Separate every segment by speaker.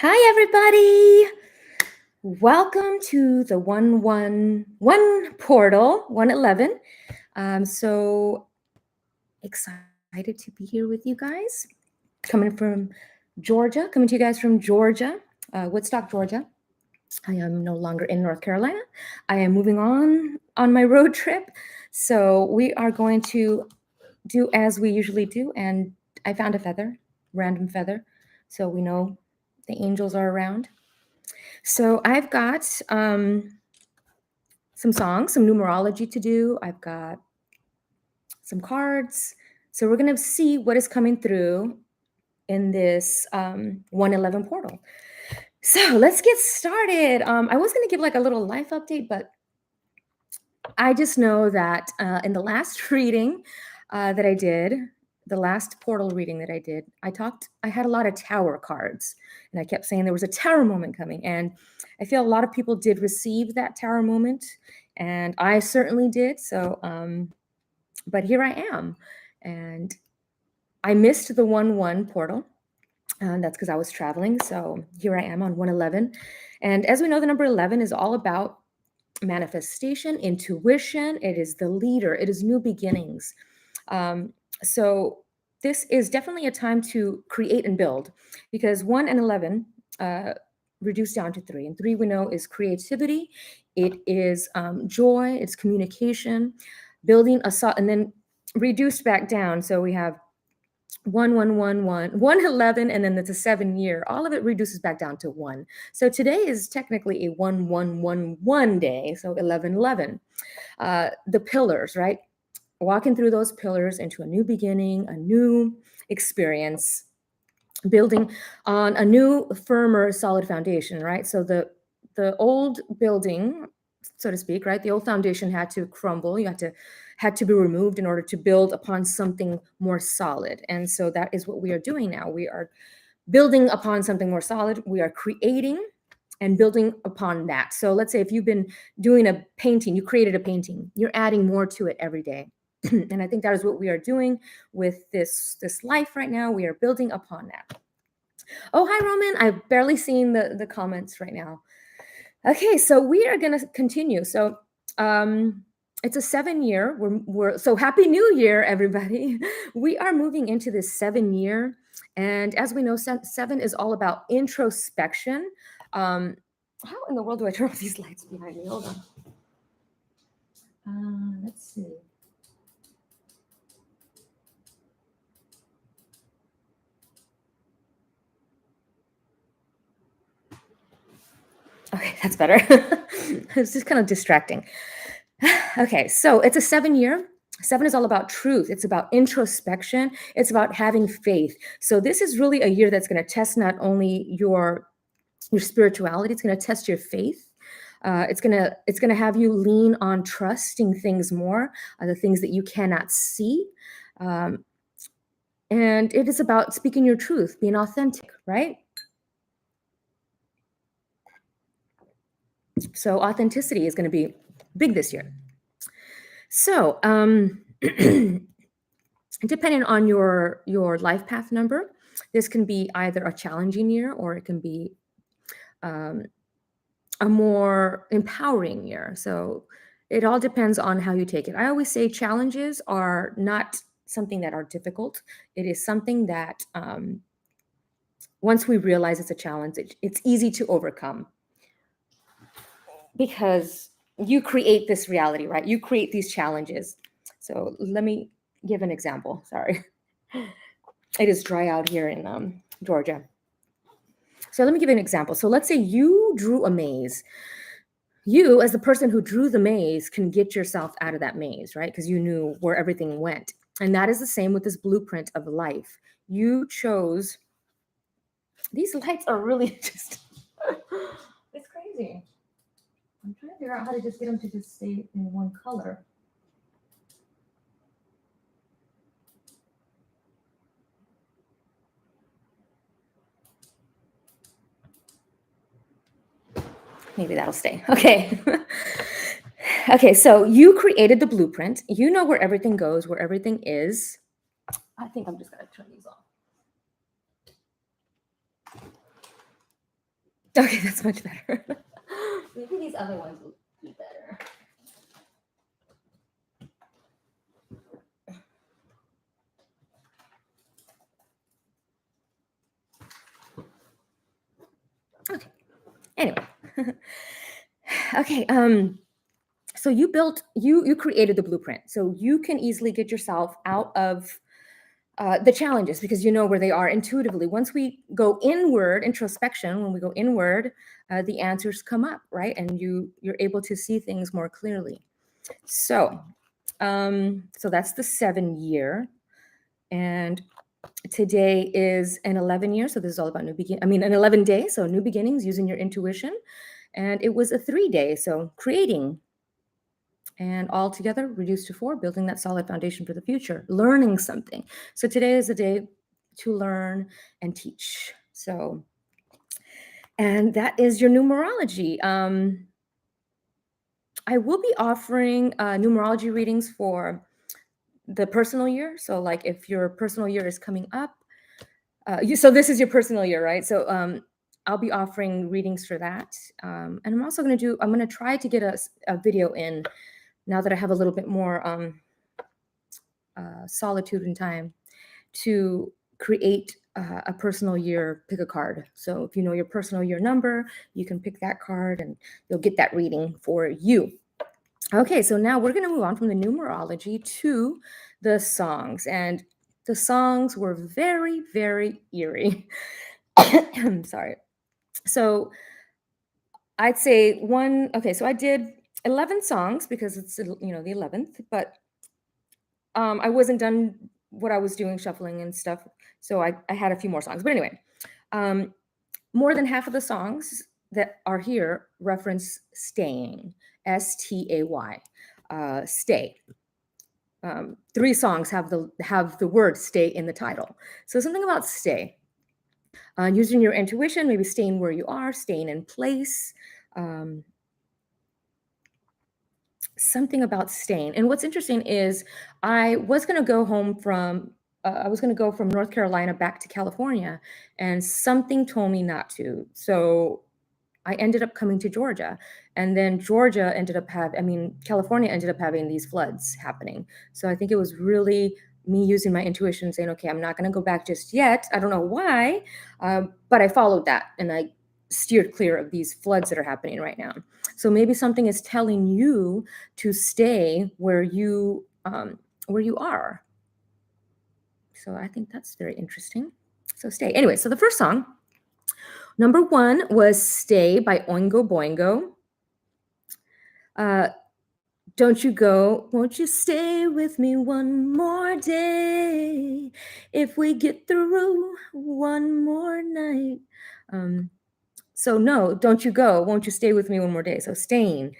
Speaker 1: Hi, everybody. Welcome to the 111 portal, 111. So excited to be here with you guys. Coming from Georgia, coming to you guys from Georgia, Woodstock, Georgia. I am no longer in North Carolina. I am moving on my road trip. So we are going to do as we usually do. And I found a feather, random feather. So we know the angels are around. So I've got some songs, some numerology to do. I've got some cards. So we're going to see what is coming through in this 111 portal. So let's get started. I was going to give like a little life update, but I just know that in the last reading that I did, the last portal reading that I did, I had a lot of tower cards, and I kept saying there was a tower moment coming. And I feel a lot of people did receive that tower moment, and I certainly did. So, but here I am. And I missed the 1-1 portal. And that's because I was traveling. So here I am on 111. And as we know, the number 11 is all about manifestation, intuition. It is the leader. It is new beginnings. So this is definitely a time to create and build, because 1 and 11 reduced down to 3. And 3 we know is creativity. It is joy. It's communication, building and then reduced back down. So we have 111, and then there's a 7-year. All of it reduces back down to 1. So today is technically a 1111 day. So 1111. The pillars, right? Walking through those pillars into a new beginning, a new experience, building on a new, firmer, solid foundation, right? So the old building, so to speak, right? The old foundation had to crumble. You had to be removed in order to build upon something more solid. And so that is what we are doing now. We are building upon something more solid. We are creating and building upon that. So let's say if you've been doing a painting, you created a painting, you're adding more to it every day. And I think that is what we are doing with this life right now. We are building upon that. Oh, hi, Roman. I've barely seen the comments right now. Okay, so we are going to continue. So it's a 7-year. We're so happy New Year, everybody. We are moving into this 7-year. And as we know, 7 is all about introspection. How in the world do I turn off these lights behind me? Hold on. Let's see. Okay, that's better. It's just kind of distracting. Okay, so it's a 7-year. 7 is all about truth. It's about introspection. It's about having faith. So this is really a year that's going to test not only your spirituality, it's going to test your faith. It's gonna have you lean on trusting things more, the things that you cannot see. Um, and it is about speaking your truth, being authentic, right? So authenticity is going to be big this year. So depending on your life path number, this can be either a challenging year or it can be a more empowering year. So it all depends on how you take it. I always say challenges are not something that are difficult. It is something that once we realize it's a challenge, it's easy to overcome, because you create this reality, right? You create these challenges. So let me give an example. Sorry. It is dry out here in Georgia. So let me give you an example. So let's say you drew a maze. You, as the person who drew the maze, can get yourself out of that maze, right? Because you knew where everything went. And that is the same with this blueprint of life. You chose. These lights are really just, it's crazy. I'm trying to figure out how to just get them to just stay in one color. Maybe that'll stay. Okay. Okay, so you created the blueprint. You know where everything goes, where everything is. I think I'm just going to turn these off. Okay, that's much better. Maybe these other ones will be better. Okay. Anyway. Okay. So you created the blueprint, so you can easily get yourself out of the challenges because you know where they are intuitively. Once we go inward, introspection, when we go inward, the answers come up, right? And you're able to see things more clearly. So, so that's the 7 year, and today is an 11 year. So this is all about an 11 day. So new beginnings using your intuition, and it was a 3 day. So creating, and all together reduced to 4, building that solid foundation for the future, learning something. So today is a day to learn and teach. So, and that is your numerology. I will be offering numerology readings for the personal year. So, like if your personal year is coming up, so this is your personal year, right? So, I'll be offering readings for that. And I'm going to try to get a video in now that I have a little bit more solitude and time to create a personal year, pick a card. So if you know your personal year number, you can pick that card and you'll get that reading for you. Okay, so now we're going to move on from the numerology to the songs. And the songs were very, very eerie. I'm sorry. So I'd say so I did 11 songs because it's, the 11th, but I wasn't done what I was doing, shuffling and stuff. So I had a few more songs. But anyway, um, more than half of the songs that are here reference staying, stay, stay. 3 songs have the word stay in the title. So something about stay. Using your intuition, maybe staying where you are, staying in place. Um, Something about staying. And what's interesting is I was going to go from North Carolina back to California, and something told me not to. So I ended up coming to Georgia, and then California ended up having these floods happening. So I think it was really me using my intuition, saying, okay, I'm not going to go back just yet. I don't know why, but I followed that and I steered clear of these floods that are happening right now. So maybe something is telling you to stay where you are. So I think that's very interesting. So stay. Anyway, so the first song, number 1 was Stay by Oingo Boingo. Don't you go, won't you stay with me one more day? If we get through one more night. So no, don't you go, won't you stay with me one more day? So staying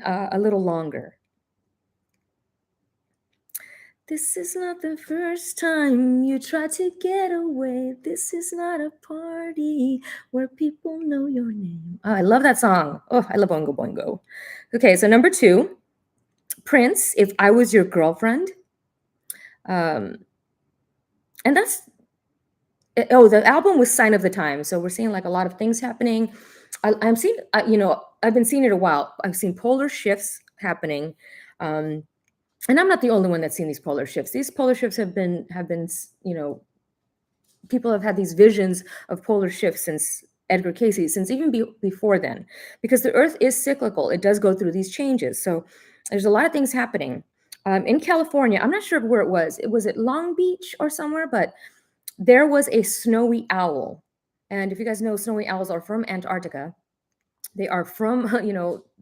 Speaker 1: a little longer. This is not the first time you tried to get away. This is not a party where people know your name. Oh, I love that song. Oh, I love Oingo Boingo. Okay, so number 2, Prince, If I Was Your Girlfriend. And the album was Sign of the Times. So we're seeing like a lot of things happening. I'm seeing, I've been seeing it a while. I've seen polar shifts happening. And I'm not the only one that's seen these polar shifts. These polar shifts have been, people have had these visions of polar shifts since Edgar Cayce, since even before then, because the Earth is cyclical. It does go through these changes. So there's a lot of things happening. In California, I'm not sure where it was. It was at Long Beach or somewhere, but there was a snowy owl. And if you guys know, snowy owls are from Antarctica. They are from,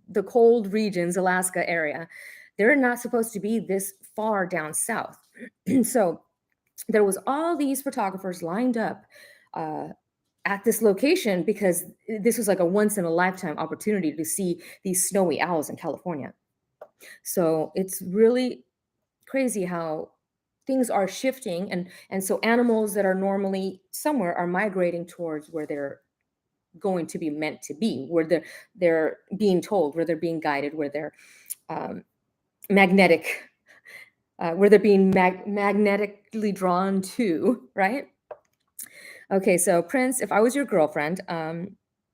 Speaker 1: the cold regions, Alaska area. They're not supposed to be this far down south. So there was all these photographers lined up at this location because this was like a once in a lifetime opportunity to see these snowy owls in California. So it's really crazy how things are shifting, and so animals that are normally somewhere are migrating towards where they're going to be meant to be, where they're being told, where they're being guided, where they're magnetic, where they're being magnetically drawn to, right? Okay, so Prince, If I Was Your Girlfriend.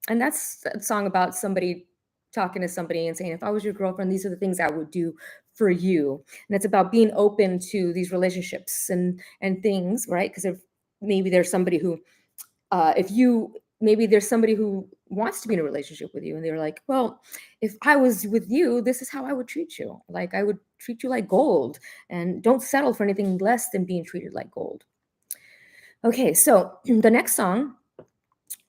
Speaker 1: And that's a song about somebody talking to somebody and saying, if I was your girlfriend, these are the things I would do for you. And it's about being open to these relationships and things, right? Because if maybe there's somebody who if you maybe there's somebody who wants to be in a relationship with you and they're like, well, if I was with you, this is how I would treat you. Like I would treat you like gold, and don't settle for anything less than being treated like gold. Okay, so the next song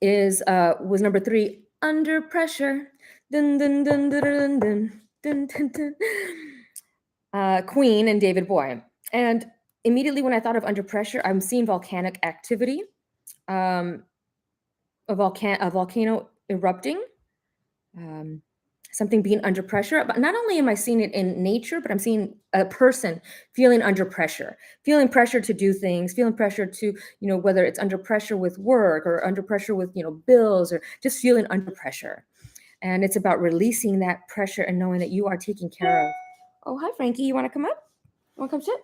Speaker 1: is was number 3, Under Pressure. Dun, dun, dun, dun, dun, dun, dun, dun, dun. Queen and David Bowie. And immediately when I thought of Under Pressure, I'm seeing volcanic activity, um, a volcano erupting, um, something being under pressure. But not only am I seeing it in nature, but I'm seeing a person feeling under pressure, feeling pressure to do things, feeling pressure to, whether it's under pressure with work or under pressure with, bills, or just feeling under pressure. And it's about releasing that pressure and knowing that you are taken care of. Oh, hi, Frankie. You want to come up? You want to come sit?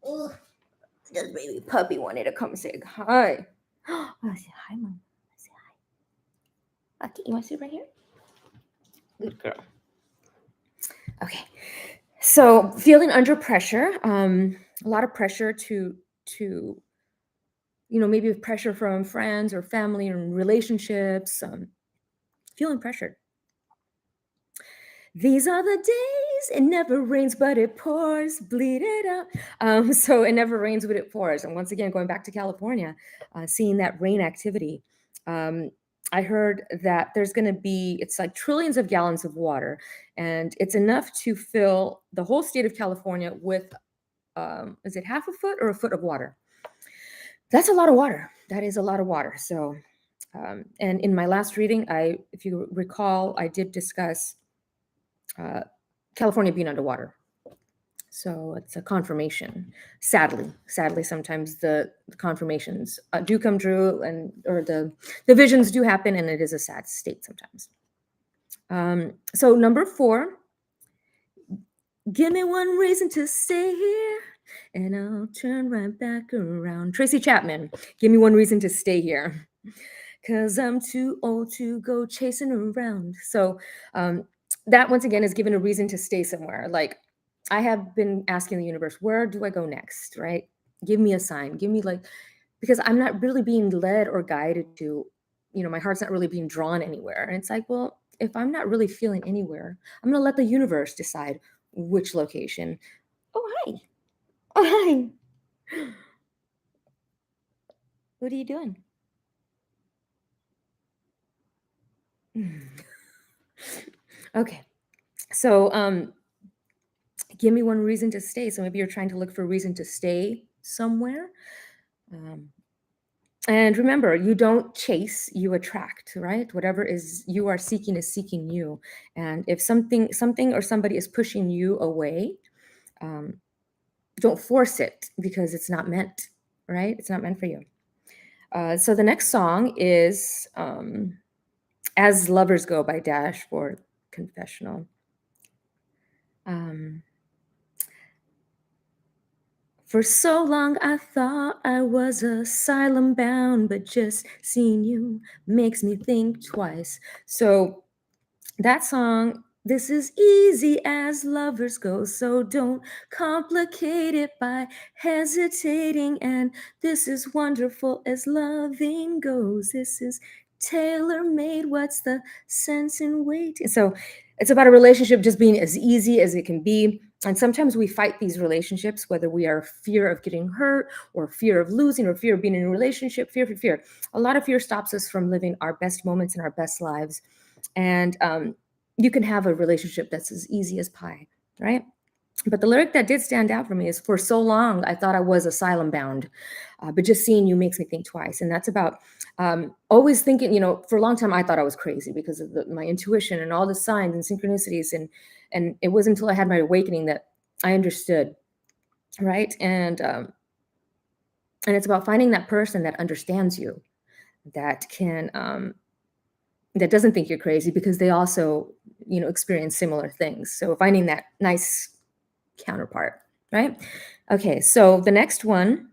Speaker 1: Oh, this baby puppy wanted to come say hi. Oh, say hi, Mom. Say hi. Okay, you want to sit right here? Good girl. Okay. So feeling under pressure, a lot of pressure to maybe pressure from friends or family and relationships, feeling pressured. These are the days, it never rains, but it pours, bleed it out. So it never rains, but it pours. And once again, going back to California, seeing that rain activity, I heard that there's going to be, it's like trillions of gallons of water, and it's enough to fill the whole state of California with, is it half a foot or a foot of water? That's a lot of water. That is a lot of water. So, and in my last reading, if you recall, I did discuss California being underwater. So it's a confirmation. Sadly, sometimes the confirmations do come true, or the visions do happen, and it is a sad state sometimes. So number 4, give me one reason to stay here, and I'll turn right back around. Tracy Chapman, give me one reason to stay here, 'cause I'm too old to go chasing around. So that once again is given a reason to stay somewhere. Like I have been asking the universe, where do I go next? Right? Give me a sign. Give me because I'm not really being led or guided to, my heart's not really being drawn anywhere. And it's like, well, if I'm not really feeling anywhere, I'm gonna let the universe decide which location. Oh, hi. Oh, hi. What are you doing? Okay. So give me one reason to stay. So maybe you're trying to look for a reason to stay somewhere. And remember, you don't chase, you attract, right? Whatever is you are seeking is seeking you. And if something or somebody is pushing you away, don't force it, because it's not meant, right? It's not meant for you. So the next song is As Lovers Go by Dashboard Confessional. For so long I thought I was asylum bound, but just seeing you makes me think twice. So that song, this is easy as lovers go, so don't complicate it by hesitating. And this is wonderful as loving goes. This is tailor-made. What's the sense in waiting? So it's about a relationship just being as easy as it can be. And sometimes we fight these relationships, whether we are fear of getting hurt or fear of losing or fear of being in a relationship, fear. A lot of fear stops us from living our best moments and our best lives. And you can have a relationship that's as easy as pie, right? But the lyric that did stand out for me is, for so long I thought I was asylum bound, but just seeing you makes me think twice. And that's about always thinking, for a long time I thought I was crazy because of my intuition and all the signs and synchronicities. And it wasn't until I had my awakening that I understood, right? And it's about finding that person that understands you, that can that doesn't think you're crazy, because they also, experience similar things. So finding that nice counterpart, right? Okay, so the next one,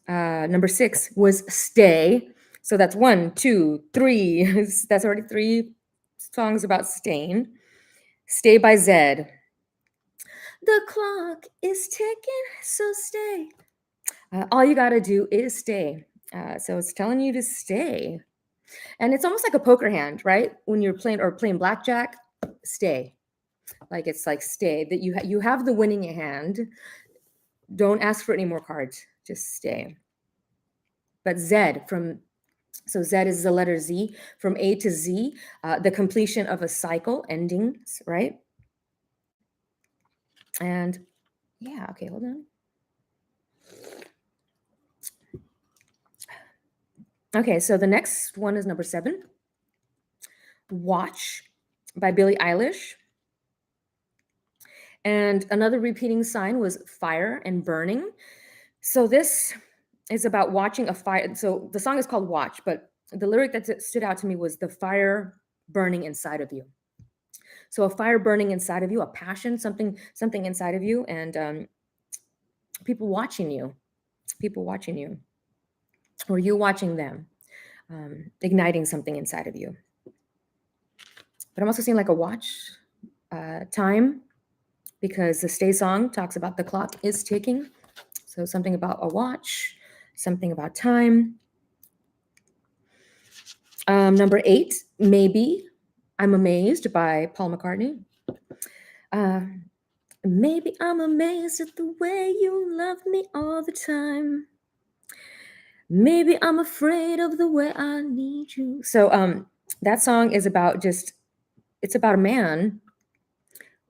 Speaker 1: number 6, was Stay. So that's one, two, three. That's already three songs about staying. Stay by Zed. The clock is ticking, so stay. All you gotta do is stay. So it's telling you to stay. And it's almost like a poker hand, right? When you're playing blackjack, stay. Like it's like stay that you have the winning hand. Don't ask for any more cards. Just stay. But Z from so Z is the letter Z from A to Z, the completion of a cycle, endings, right? And yeah, okay, hold on. Okay, so the next one is number 7, Watch by Billie Eilish. And another repeating sign was fire and burning. So this is about watching a fire. So the song is called Watch, but the lyric that stood out to me was the fire burning inside of you. So a fire burning inside of you, a passion, something inside of you, and people watching you, people watching you, or you watching them, igniting something inside of you. But I'm also seeing like a watch time, because the stay song talks about the clock is ticking. So something about a watch, something about time. Number 8, Maybe I'm Amazed by Paul McCartney. Uh, Maybe I'm amazed at the way you love me all the time. Maybe I'm afraid of the way I need you. So that song is about it's about a man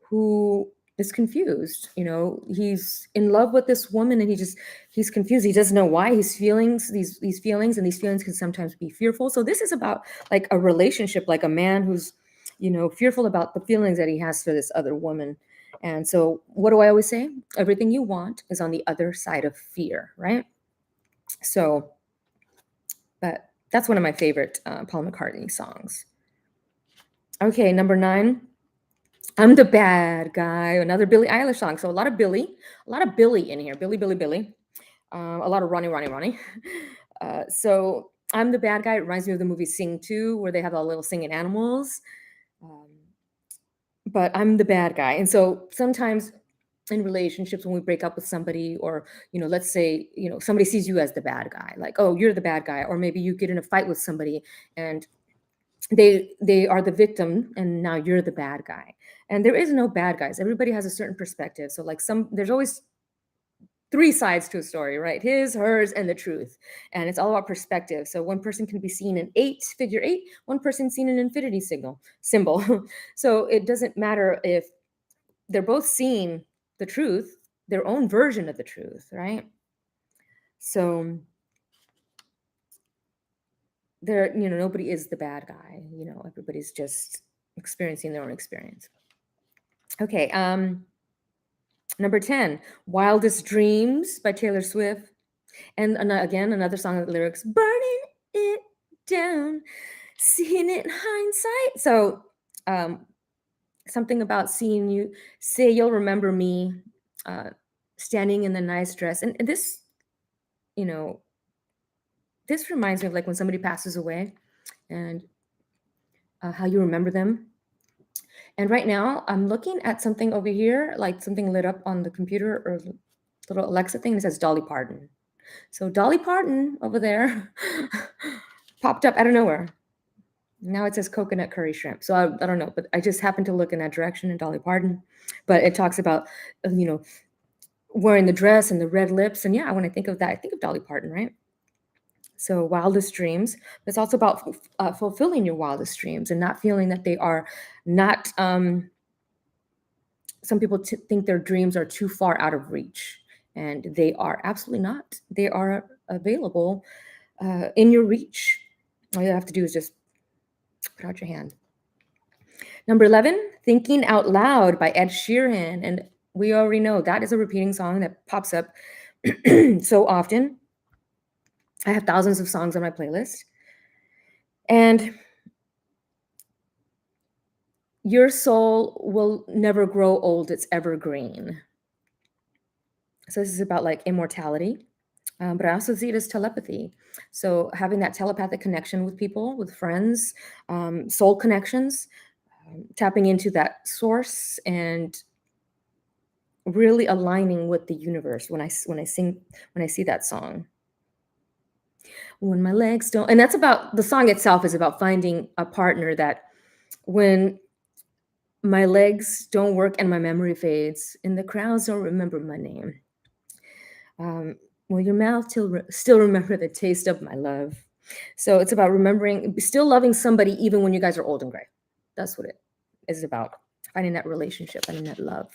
Speaker 1: who is confused. He's in love with this woman and he's confused. He doesn't know why he's feelings these feelings, and these feelings can sometimes be fearful. So this is about like a relationship, like a man who's fearful about the feelings that he has for this other woman. And so what do I always say? Everything you want is on the other side of fear, right? So but that's one of my favorite Paul McCartney songs. Okay, number 9, I'm the Bad Guy, another Billie Eilish song. So a lot of Billy in here. Billy, Billy, Billy. A lot of Ronnie, Ronnie, Ronnie. So I'm the Bad Guy. It reminds me of the movie Sing 2, where they have all little singing animals. Um, but I'm the bad guy. And so sometimes in relationships, when we break up with somebody, or let's say somebody sees you as the bad guy, like, oh, you're the bad guy, or maybe you get in a fight with somebody and they are the victim and now you're the bad guy. And there is no bad guys. Everybody has a certain perspective. So like there's always 3 sides to a story, right? His, hers, and the truth. And it's all about perspective. So one person can be seen in figure 8, one person seen in infinity symbol. So it doesn't matter if they're both seeing the truth, their own version of the truth, right? So nobody is the bad guy. Everybody's just experiencing their own experience. Okay, number 10, Wildest Dreams by Taylor Swift. And again, another song with lyrics, burning it down, seeing it in hindsight. So something about seeing you, say you'll remember me, standing in the nice dress. And this, this reminds me of like when somebody passes away and how you remember them. And right now I'm looking at something over here, like something lit up on the computer or little Alexa thing that says Dolly Parton. So Dolly Parton over there popped up out of nowhere. Now it says coconut curry shrimp. So I don't know, but I just happened to look in that direction in Dolly Parton. But it talks about, wearing the dress and the red lips. And yeah, when I think of that, I think of Dolly Parton, right? So wildest dreams. It's also about fulfilling your wildest dreams and not feeling that they are not, some people think their dreams are too far out of reach. And they are absolutely not. They are available in your reach. All you have to do is just put out your hand. Number 11, Thinking Out Loud by Ed Sheeran. And we already know that is a repeating song that pops up so often. I have thousands of songs on my playlist. And your soul will never grow old, it's evergreen. So this is about like immortality. But I also see it as telepathy. So having that telepathic connection with people, with friends, soul connections, tapping into that source and really aligning with the universe when I see that song. When my legs don't, and that's about the song itself is about finding a partner that when my legs don't work and my memory fades and the crowds don't remember my name. Will your mouth still remember the taste of my love? So it's about remembering, still loving somebody even when you guys are old and gray. That's what it is about. Finding that relationship, finding that love.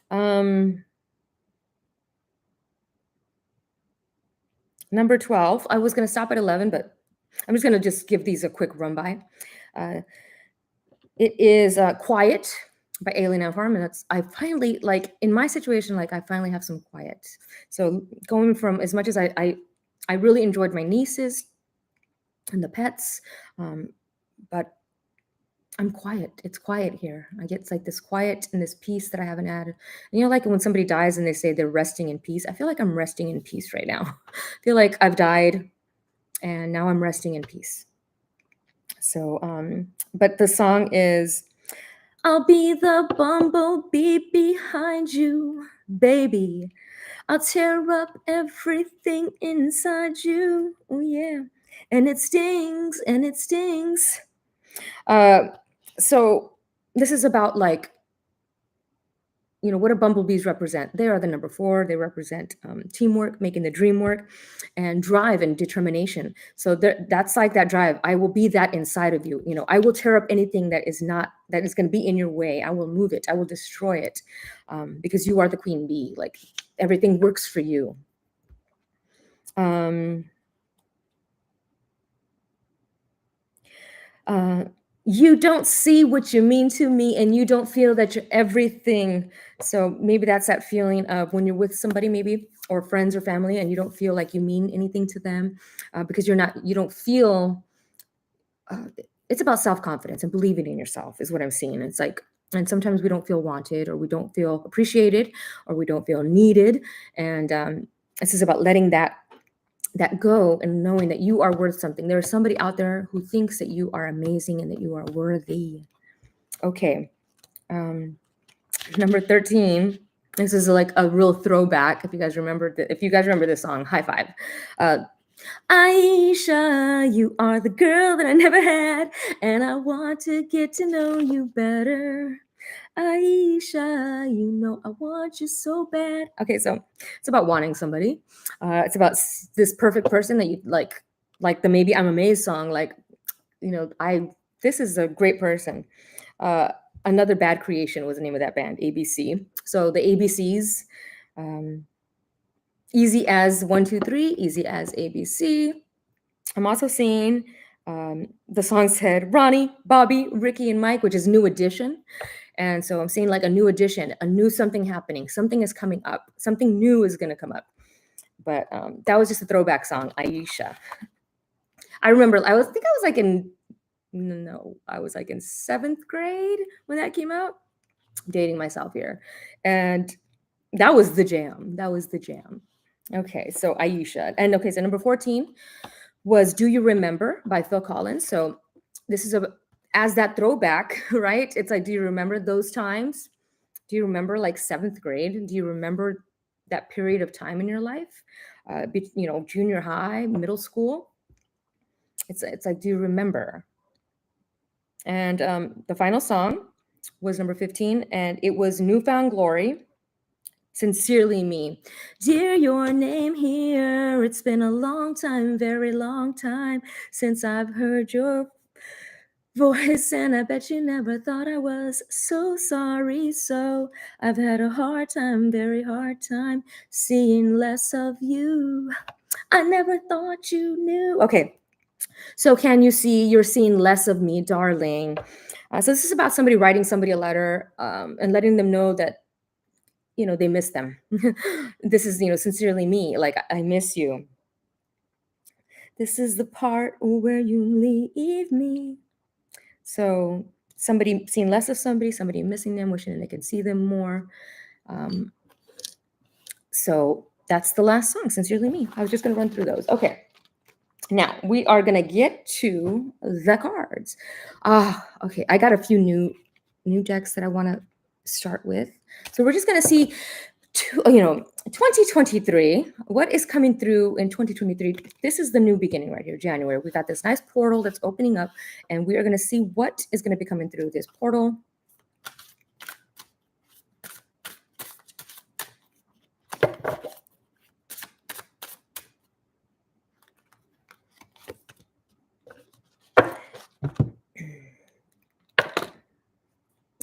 Speaker 1: Um, Number 12. I was going to stop at 11, but I'm just going to just give these a quick run by. Uh, it is Quiet by Alien Ant Farm. And I finally, like, in my situation, like, I finally have some quiet. So going from, as much as I really enjoyed my nieces and the pets, but I'm quiet. It's quiet here. I get like this quiet and this peace that I haven't had. And like when somebody dies and they say they're resting in peace. I feel like I'm resting in peace right now. I feel like I've died and now I'm resting in peace. So, but the song is, I'll be the bumblebee behind you, baby. I'll tear up everything inside you. Oh, yeah. And it stings, and it stings. Uh, so this is about like, what do bumblebees represent? They are the number 4. They represent teamwork, making the dream work, and drive and determination. So that's like that drive. I will be that inside of you. I will tear up anything that is going to be in your way. I will move it. I will destroy it, because you are the queen bee. Like everything works for you. Uh, you don't see what you mean to me, and you don't feel that you're everything. So maybe that's that feeling of when you're with somebody, maybe, or friends or family, and you don't feel like you mean anything to them, because you don't feel. It's about self-confidence and believing in yourself is what I'm seeing. It's like, and sometimes we don't feel wanted, or we don't feel appreciated, or we don't feel needed, and this is about letting that go and knowing that you are worth something. There's somebody out there who thinks that you are amazing and that you are worthy. Okay. Number 13. This is like a real throwback. If you guys remember this song, high five. Aisha, you are the girl that I never had, and I want to get to know you better. Aisha, I want you so bad. Okay, so it's about wanting somebody. It's about this perfect person that you like the Maybe I'm Amazed song. Like, this is a great person. Another Bad Creation was the name of that band, ABC. So the ABCs, easy as 1, 2, 3, easy as ABC. I'm also seeing the song said Ronnie, Bobby, Ricky, and Mike, which is New Edition. And so I'm seeing like a new edition, a new something happening. Something is coming up. Something new is going to come up. But that was just a throwback song, Aisha. I remember I was like in 7th grade when that came out. Dating myself here. And that was the jam. Okay, so Aisha. And okay, so number 14 was Do You Remember by Phil Collins. So this is as that throwback, right? It's like, do you remember those times? Do you remember like 7th grade? Do you remember that period of time in your life? Junior high, middle school. It's like, do you remember? And the final song was number 15, and it was Newfound Glory, Sincerely Me. Dear, your name here. It's been a long time, very long time since I've heard your voice, and I bet you never thought I was so sorry. So I've had a hard time, very hard time seeing less of you. I never thought you knew. Okay, so can you see you're seeing less of me, darling? So this is about somebody writing somebody a letter, and letting them know that they miss them. This is sincerely me, like, I miss you. This is the part where you leave me. So somebody seeing less of somebody missing them, wishing they could see them more. So That's the last song, Sincerely Me. I was just going to run through those. Okay. Now we are going to get to the cards. Okay. I got a few new decks that I want to start with. So we're just going to see 2023, what is coming through in 2023. This is the new beginning right here, January. We got this nice portal that's opening up, and we are going to see what is going to be coming through this portal.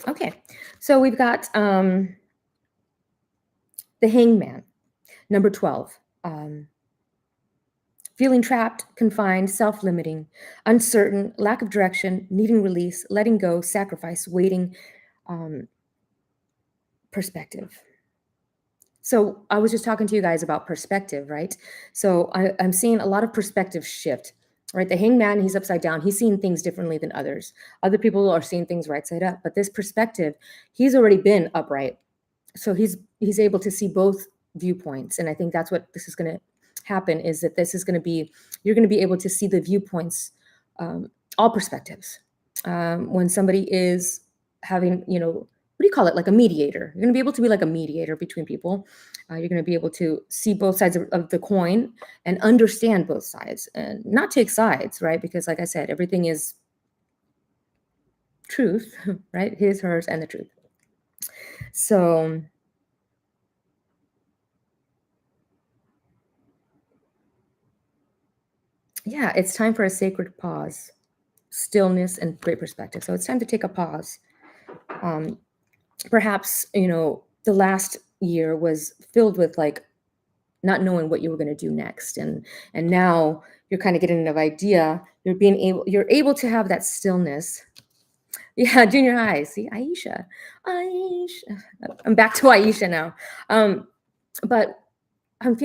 Speaker 1: Okay, so we've got the Hangman, number 12. Feeling trapped, confined, self-limiting, uncertain, lack of direction, needing release, letting go, sacrifice, waiting, perspective. So I was just talking to you guys about perspective, right? So I'm seeing a lot of perspective shift, right? The Hangman, he's upside down. He's seeing things differently than others. Other people are seeing things right side up. But this perspective, he's already been upright. So he's able to see both viewpoints. And I think that's what this is going to happen, is that this is going to be, you're going to be able to see the viewpoints, all perspectives. When somebody is having, what do you call it? Like a mediator. You're going to be able to be like a mediator between people. You're going to be able to see both sides of the coin and understand both sides and not take sides, right? Because like I said, everything is truth, right? His, hers, and the truth. So yeah, it's time for a sacred pause, stillness, and great perspective. So it's time to take a pause. Perhaps, the last year was filled with like not knowing what you were going to do next. And now you're kind of getting an idea. You're able to have that stillness. Yeah, junior high. See, Aisha. I'm back to Aisha now. But I'm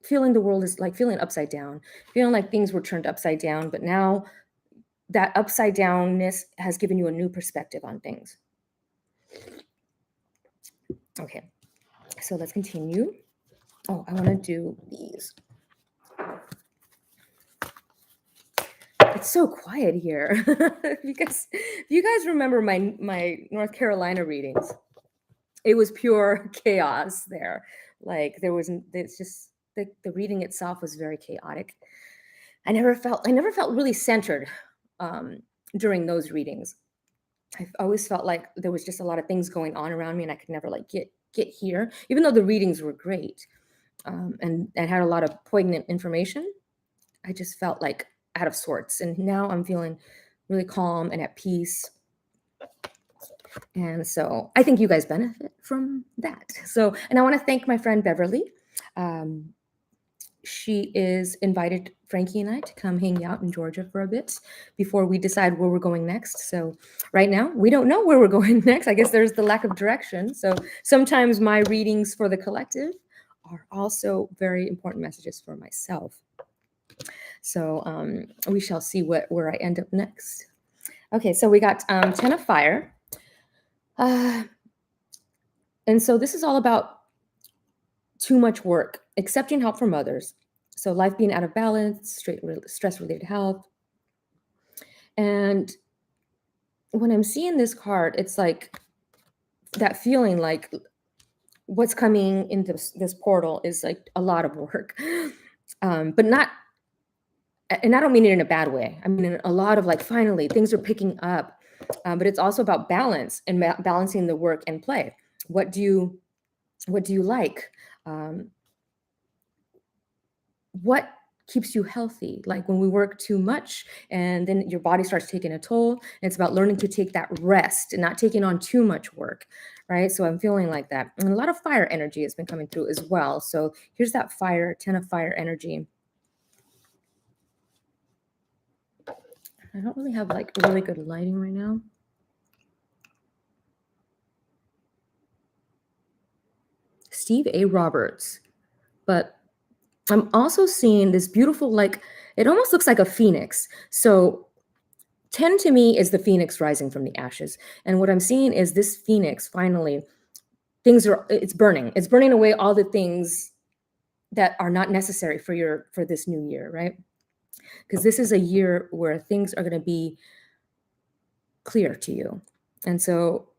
Speaker 1: feeling the world is like feeling upside down, feeling like things were turned upside down. But now that upside downness has given you a new perspective on things. Okay, so let's continue. Oh, I want to do these. It's so quiet here because if you guys remember my North Carolina readings, it was pure chaos there. Like it's just the reading itself was very chaotic. I never felt really centered during those readings. I always felt like there was just a lot of things going on around me, and I could never like get here, even though the readings were great, and had a lot of poignant information. I just felt like out of sorts, and now I'm feeling really calm and at peace. And so I think you guys benefit from that. So, and I want to thank my friend Beverly. She is invited Frankie and I to come hang out in Georgia for a bit before we decide where we're going next. So right now we don't know where we're going next. I guess there's the lack of direction. So sometimes my readings for the collective are also very important messages for myself. So we shall see where I end up next. Okay, so we got 10 of Fire. And so this is all about too much work, accepting help from others. So life being out of balance, stress-related health. And when I'm seeing this card, it's like that feeling like what's coming into this portal is like a lot of work. But not, and I don't mean it in a bad way. I mean in a lot of like, finally, things are picking up. But it's also about balance and balancing the work and play. What do you like? What keeps you healthy? Like when we work too much and then your body starts taking a toll, it's about learning to take that rest and not taking on too much work, right? So I'm feeling like that. And a lot of fire energy has been coming through as well. So here's that fire, 10 of Fire energy. I don't really have like really good lighting right now. Steve A. Roberts. But I'm also seeing this beautiful, like, it almost looks like a phoenix. So 10 to me is the phoenix rising from the ashes. And what I'm seeing is this phoenix finally, it's burning. It's burning away all the things that are not necessary for this new year, right? Because this is a year where things are going to be clear to you. And so,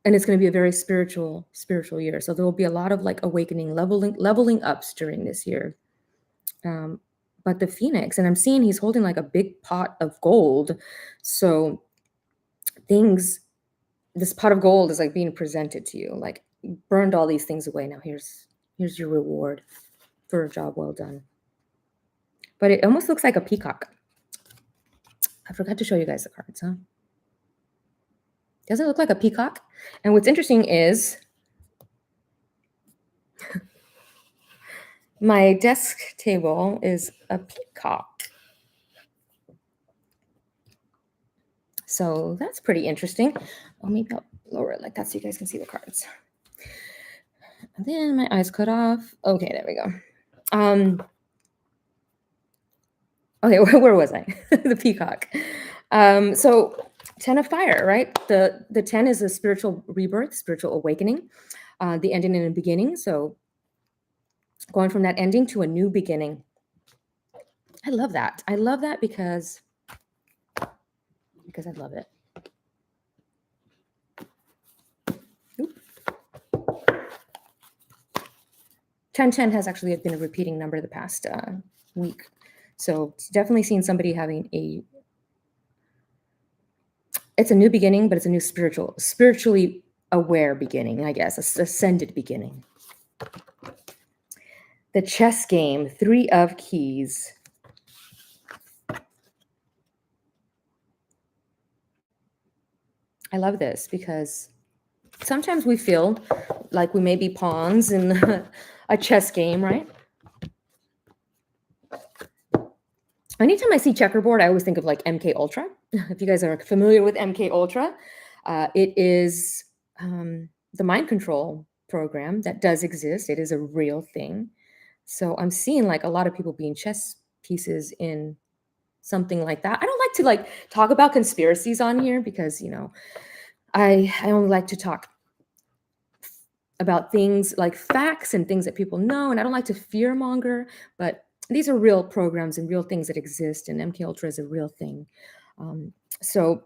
Speaker 1: and it's going to be a very spiritual year. So there will be a lot of like awakening, leveling ups during this year. But the Phoenix, and I'm seeing he's holding like a big pot of gold. So this pot of gold is like being presented to you, like you burned all these things away. Now here's your reward for a job well done. But it almost looks like a peacock. I forgot to show you guys the cards, huh? Doesn't it look like a peacock? And what's interesting is my desk table is a peacock. So that's pretty interesting. Oh, maybe I'll lower it like that so you guys can see the cards. And then my eyes cut off. Okay, there we go. Okay, where was I? The peacock. So 10 of fire, right? The 10 is a spiritual rebirth, spiritual awakening, the ending and the beginning. So going from that ending to a new beginning. I love that. I love that because I love it. Oop. 1010 has actually been a repeating number the past week. So it's definitely seen somebody having it's a new beginning, but it's a new spiritually aware beginning, I guess, ascended beginning. The chess game, 3 of keys. I love this because sometimes we feel like we may be pawns in a chess game, right? Anytime I see checkerboard, I always think of like MK Ultra. If you guys are familiar with MK Ultra, it is the mind control program that does exist. It is a real thing. So I'm seeing like a lot of people being chess pieces in something like that. I don't like to like talk about conspiracies on here because, you know, I only like to talk about things like facts and things that people know, and I don't like to fear monger, but these are real programs and real things that exist, and MK Ultra is a real thing. So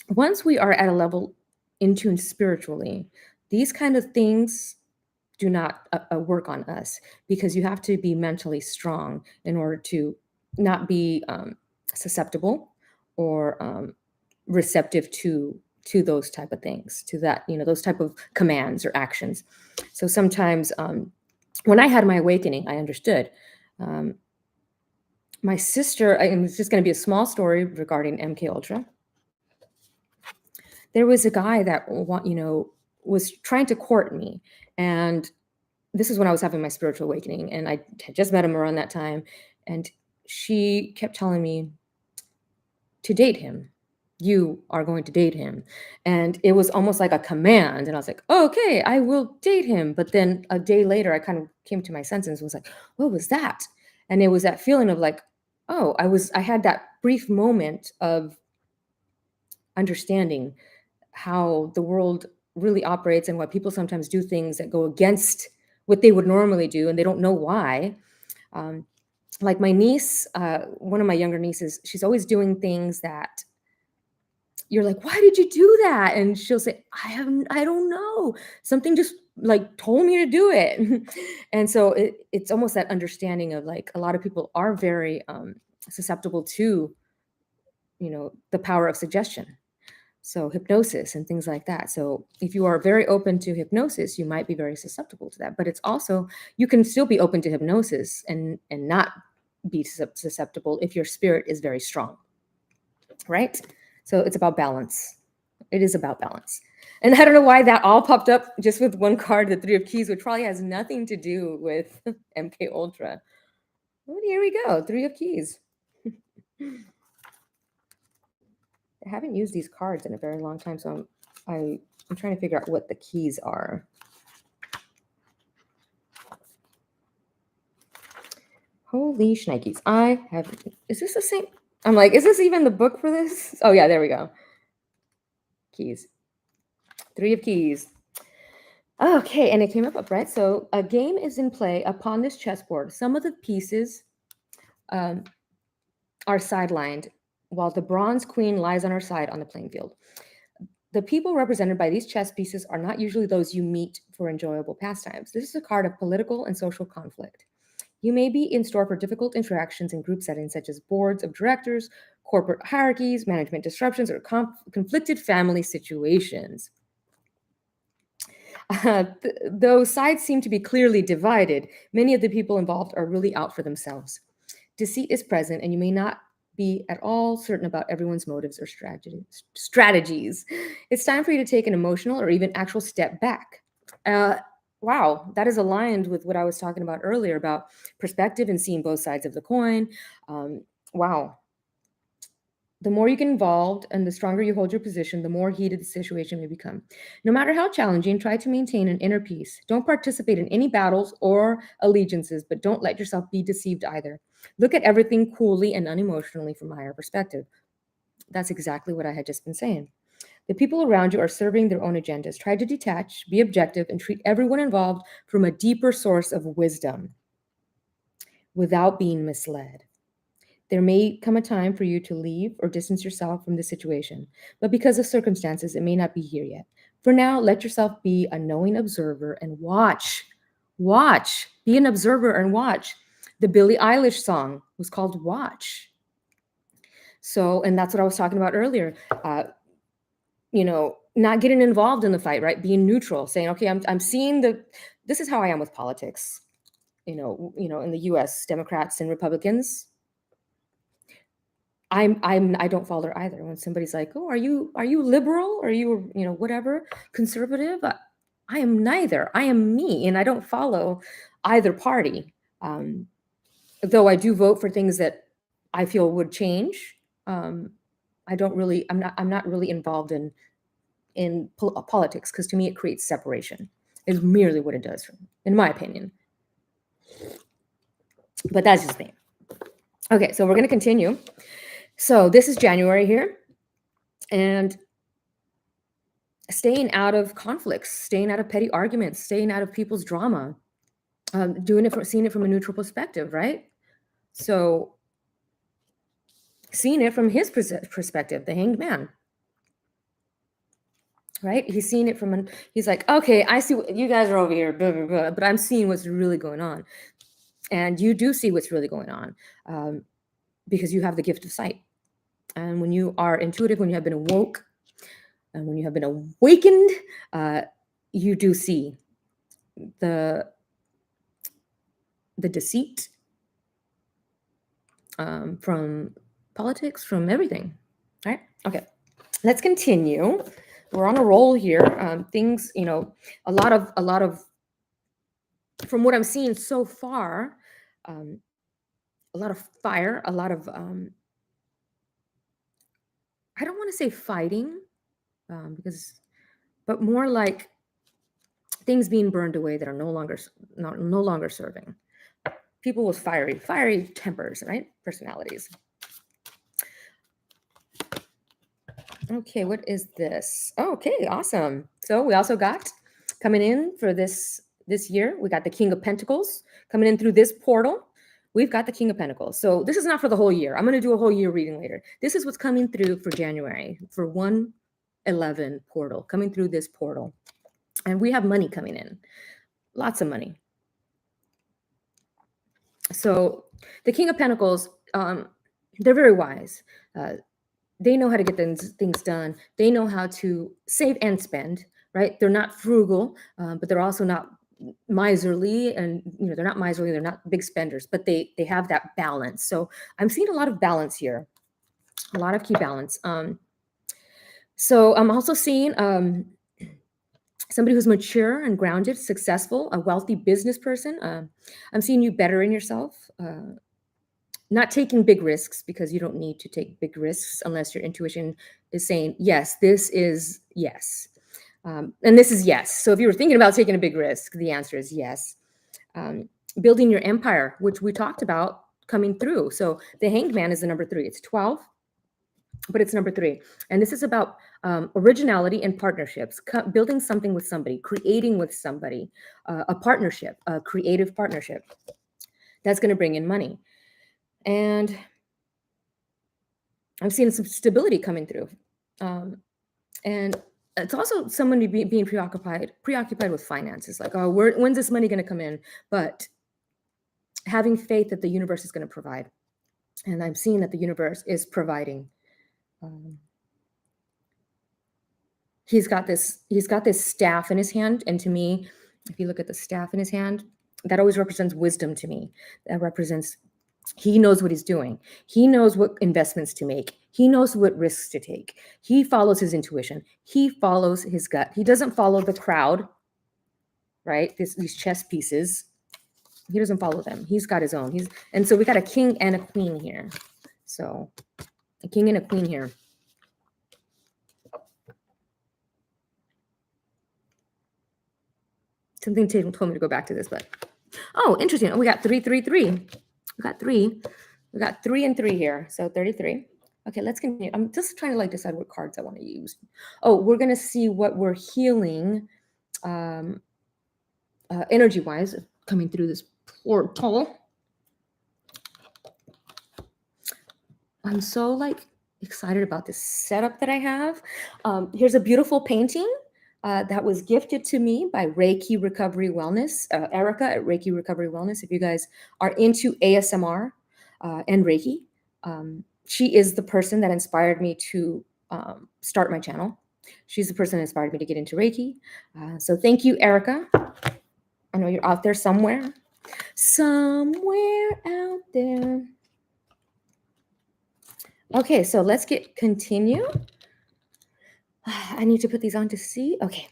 Speaker 1: once we are at a level in tune spiritually, these kind of things do not work on us because you have to be mentally strong in order to not be susceptible or receptive to those type of things, to that, you know, those type of commands or actions. So sometimes when I had my awakening, I understood. My sister, and it's just going to be a small story regarding MK Ultra. There was a guy that was trying to court me, and this is when I was having my spiritual awakening, and I had just met him around that time, and she kept telling me to date him. You are going to date him. And it was almost like a command. And I was like, oh, okay, I will date him. But then a day later, I kind of came to my senses and was like, what was that? And it was that feeling of like, oh, I had that brief moment of understanding how the world really operates and why people sometimes do things that go against what they would normally do and they don't know why. Like my niece, one of my younger nieces, she's always doing things that you're like, why did you do that? And she'll say, I don't know. Something just like told me to do it. And so it's almost that understanding of like a lot of people are very susceptible to, you know, the power of suggestion. So hypnosis and things like that. So if you are very open to hypnosis, you might be very susceptible to that. But it's also, you can still be open to hypnosis and not be susceptible if your spirit is very strong, right? So it's about balance. It is about balance. And I don't know why that all popped up just with one card, the 3 of keys, which probably has nothing to do with MK Ultra. Well, here we go, 3 of keys. I haven't used these cards in a very long time, so I'm trying to figure out what the keys are. Holy shnikes. Is this the same? I'm like, is this even the book for this? Oh yeah, there we go. Keys. 3 of keys. Okay, and it came up upright. So a game is in play upon this chessboard. Some of the pieces um, are sidelined, while the bronze queen lies on her side on the playing field. The people represented by these chess pieces are not usually those you meet for enjoyable pastimes. This is a card of political and social conflict. You may be in store for difficult interactions in group settings such as boards of directors, corporate hierarchies, management disruptions, or conflicted family situations. Though sides seem to be clearly divided, many of the people involved are really out for themselves. Deceit is present, and you may not be at all certain about everyone's motives or strategies. It's time for you to take an emotional or even actual step back. Uh, wow, that is aligned with what I was talking about earlier about perspective and seeing both sides of the coin. Wow, the more you get involved and the stronger you hold your position, the more heated the situation may become. No matter how challenging, try to maintain an inner peace. Don't participate in any battles or allegiances, but don't let yourself be deceived either. Look at everything coolly and unemotionally from a higher perspective. That's exactly what I had just been saying. The people around you are serving their own agendas. Try to detach, be objective, and treat everyone involved from a deeper source of wisdom without being misled. There may come a time for you to leave or distance yourself from the situation, but because of circumstances, it may not be here yet. For now, let yourself be a knowing observer and watch. Watch. Be an observer and watch. The Billie Eilish song was called Watch. So, and that's what I was talking about earlier. Not getting involved in the fight, right? Being neutral, saying, okay, I'm seeing this is how I am with politics. In the US, Democrats and Republicans, I don't follow either. When somebody's like, "Oh, are you liberal? Are you whatever conservative?" I am neither. I am me, and I don't follow either party. Um, though I do vote for things that I feel would change. Um, I don't really. I'm not really involved in politics because to me it creates separation. Is merely what it does, in my opinion. But that's just me. Okay, so we're going to continue. So this is January here, and staying out of conflicts, staying out of petty arguments, staying out of people's drama, seeing it from a neutral perspective, right? So seeing it from his perspective, the hanged man, right? He's seeing it he's like, okay, I see what you guys are over here, blah, blah, blah, but I'm seeing what's really going on. And you do see what's really going on because you have the gift of sight. And when you are intuitive, when you have been awoke, and when you have been awakened, you do see the deceit from politics, from everything. All right. Okay. Let's continue. We're on a roll here. Things, a lot of, from what I'm seeing so far, a lot of fire, a lot of, I don't want to say fighting, but more like things being burned away that are no longer serving. People with fiery tempers, right? Personalities. Okay, what is this? Okay, awesome. So we also got coming in for this year, we got the King of Pentacles coming in through this portal. We've got the King of Pentacles. So this is not for the whole year. I'm going to do a whole year reading later. This is what's coming through for January, for 111 portal, coming through this portal. And we have money coming in. Lots of money. So the King of Pentacles, they're very wise. They know how to get things done. They know how to save and spend, right? They're not frugal, but they're also not miserly, and they're not miserly. They're not big spenders, but they have that balance. So I'm seeing a lot of balance here, a lot of key balance. So I'm also seeing somebody who's mature and grounded, successful, a wealthy business person. I'm seeing you bettering yourself. Not taking big risks, because you don't need to take big risks unless your intuition is saying, yes, this is yes. And this is yes. So if you were thinking about taking a big risk, the answer is yes. Building your empire, which we talked about coming through. So the Hanged Man is the number 3. It's 12, but it's number 3. And this is about Originality and partnerships, building something with somebody, creating with somebody, a partnership, a creative partnership that's going to bring in money. And I'm seeing some stability coming through. Um, and it's also someone being preoccupied with finances, like, oh, when's this money going to come in? But having faith that the universe is going to provide. And I'm seeing that the universe is providing. He's got this staff in his hand, and to me, if you look at the staff in his hand, that always represents wisdom to me. That represents he knows what he's doing. He knows what investments to make. He knows what risks to take. He follows his intuition. He follows his gut. He doesn't follow the crowd, right? These chess pieces. He doesn't follow them. He's got his own. And so we got a king and a queen here. So a king and a queen here. Something told me to go back to this, but oh, interesting. We got 3, 3, 3. We got 3. We got 3 and 3 here. So 33. Okay, let's continue. I'm just trying to decide what cards I want to use. Oh, we're going to see what we're healing energy-wise coming through this portal. I'm so excited about this setup that I have. Here's a beautiful painting that was gifted to me by Reiki Recovery Wellness, Erica at Reiki Recovery Wellness. If you guys are into ASMR and Reiki, she is the person that inspired me to start my channel. She's the person that inspired me to get into Reiki. So thank you, Erica. I know you're out there somewhere out there. Okay, so let's continue. I need to put these on to see. Okay.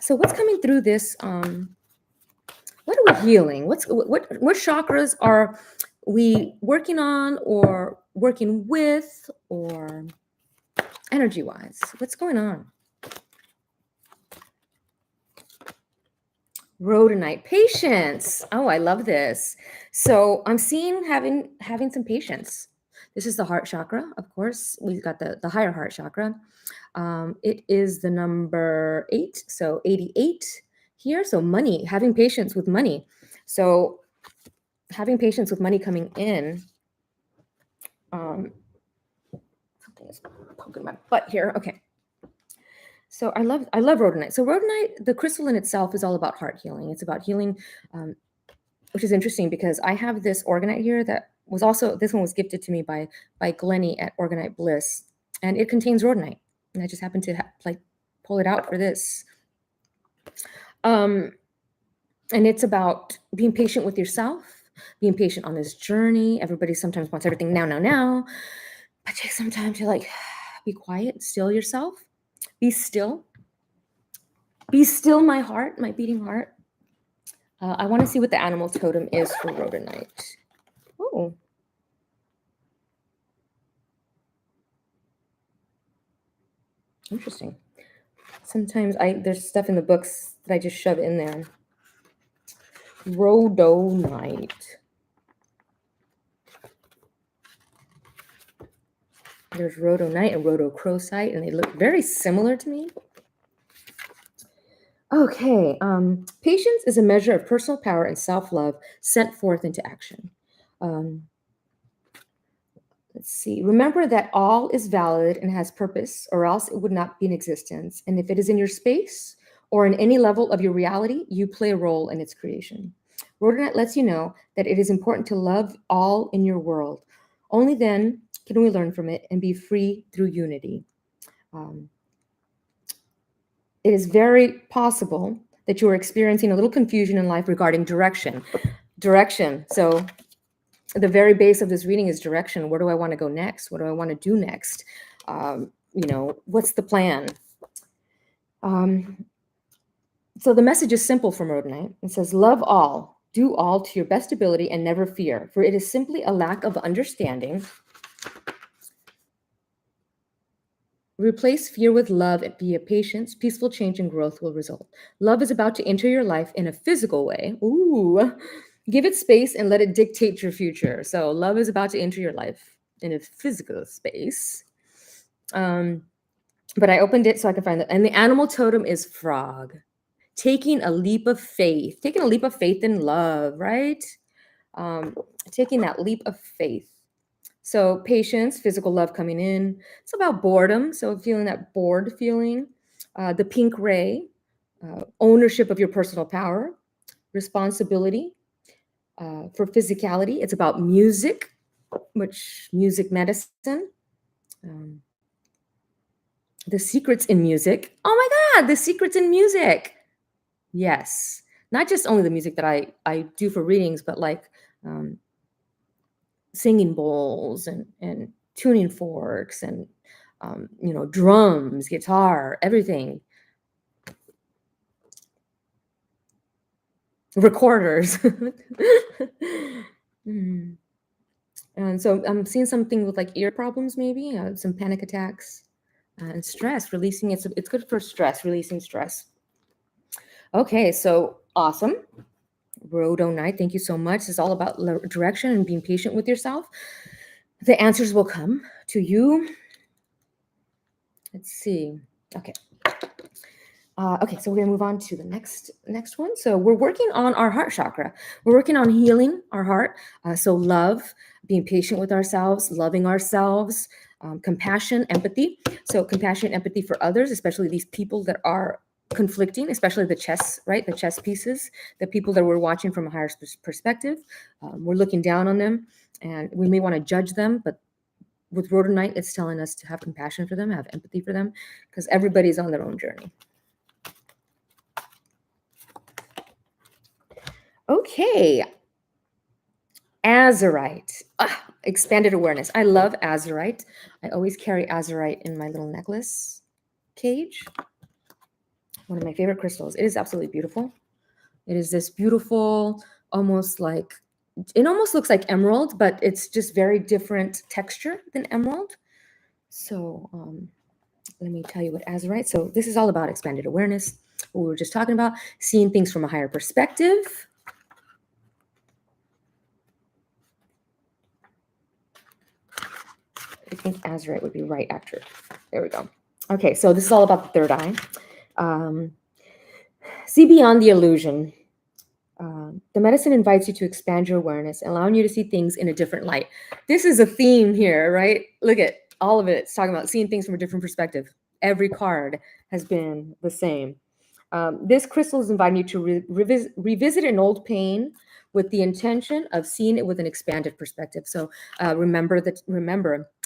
Speaker 1: So what's coming through this? What are we healing? What chakras are we working on or working with or energy-wise? What's going on? Rhodonite, patience. Oh, I love this. So I'm seeing having some patience. This is the heart chakra, of course. We've got the higher heart chakra. It is the number 8, so 88 here. So money, having patience with money. So having patience with money coming in. Something is poking my butt here. Okay. So I love rhodonite. So rhodonite, the crystal in itself, is all about heart healing. It's about healing, which is interesting because I have this orgonite here that was also, this one was gifted to me by Glennie at Orgonite Bliss, and it contains rhodonite. And I just happened to pull it out for this. And it's about being patient with yourself, being patient on this journey. Everybody sometimes wants everything now, but take some time to be quiet, still yourself. Be still. Be still, my heart, my beating heart. I want to see what the animal totem is for rhodonite. Oh. Interesting. Sometimes there's stuff in the books that I just shove in there. Rhodonite. There's rhodonite and rhodochrosite, and they look very similar to me. Okay, patience is a measure of personal power and self-love sent forth into action. Let's see. Remember that all is valid and has purpose, or else it would not be in existence. And if it is in your space or in any level of your reality, you play a role in its creation. Rhodonite lets you know that it is important to love all in your world. Only then can we learn from it and be free through unity. It is very possible that you are experiencing a little confusion in life regarding direction. So the very base of this reading is direction. Where do I want to go next? What do I want to do next? What's the plan? So the message is simple from rhodonite. It says, love all, do all to your best ability, and never fear, for it is simply a lack of understanding. Replace fear with love and be a patience. Peaceful change and growth will result. Love is about to enter your life in a physical way. Ooh. Give it space and let it dictate your future. So love is about to enter your life in a physical space. Um, but I opened it so I can find it. And the animal totem is frog. Taking a leap of faith, in love, right? Um, Taking that leap of faith. So patience, physical love coming in. It's about boredom. So feeling that bored feeling. The pink ray, ownership of your personal power, responsibility for physicality. It's about music, which music medicine. Um, the secrets in music. Oh my God, the secrets in music. Yes. Not just only the music that I do for readings, but like um, singing bowls and tuning forks and drums, guitar, everything, recorders. Mm. And so I'm seeing something with like ear problems, maybe some panic attacks and stress. Releasing it's good for stress, releasing stress. Okay, so awesome. Rhodonite, thank you so much. It's all about direction and being patient with yourself. The answers will come to you. Let's see. Okay. Okay, so we're gonna move on to the next one. So we're working on our heart chakra. We're working on healing our heart. So love, being patient with ourselves, loving ourselves, compassion, empathy. So compassion, empathy for others, especially these people that are conflicting, especially the chess, right? The chess pieces, the people that we're watching from a higher perspective. We're looking down on them, and we may want to judge them, but with Rhodonite, it's telling us to have compassion for them, have empathy for them, because everybody's on their own journey. Okay. Azurite. Expanded awareness. I love azurite. I always carry azurite in my little necklace cage. One of my favorite crystals. It is absolutely beautiful. It is this beautiful, almost like, it almost looks like emerald, but it's just very different texture than emerald. So let me tell you what azurite. So this is all about expanded awareness. What we were just talking about, seeing things from a higher perspective. I think azurite would be right after. There we go. Okay, so this is all about the third eye. See beyond the illusion. The medicine invites you to expand your awareness, allowing you to see things in a different light. This is a theme here, right? Look at all of it. It's talking about seeing things from a different perspective. Every card has been the same. This crystal is inviting you to revisit an old pain with the intention of seeing it with an expanded perspective. So remember,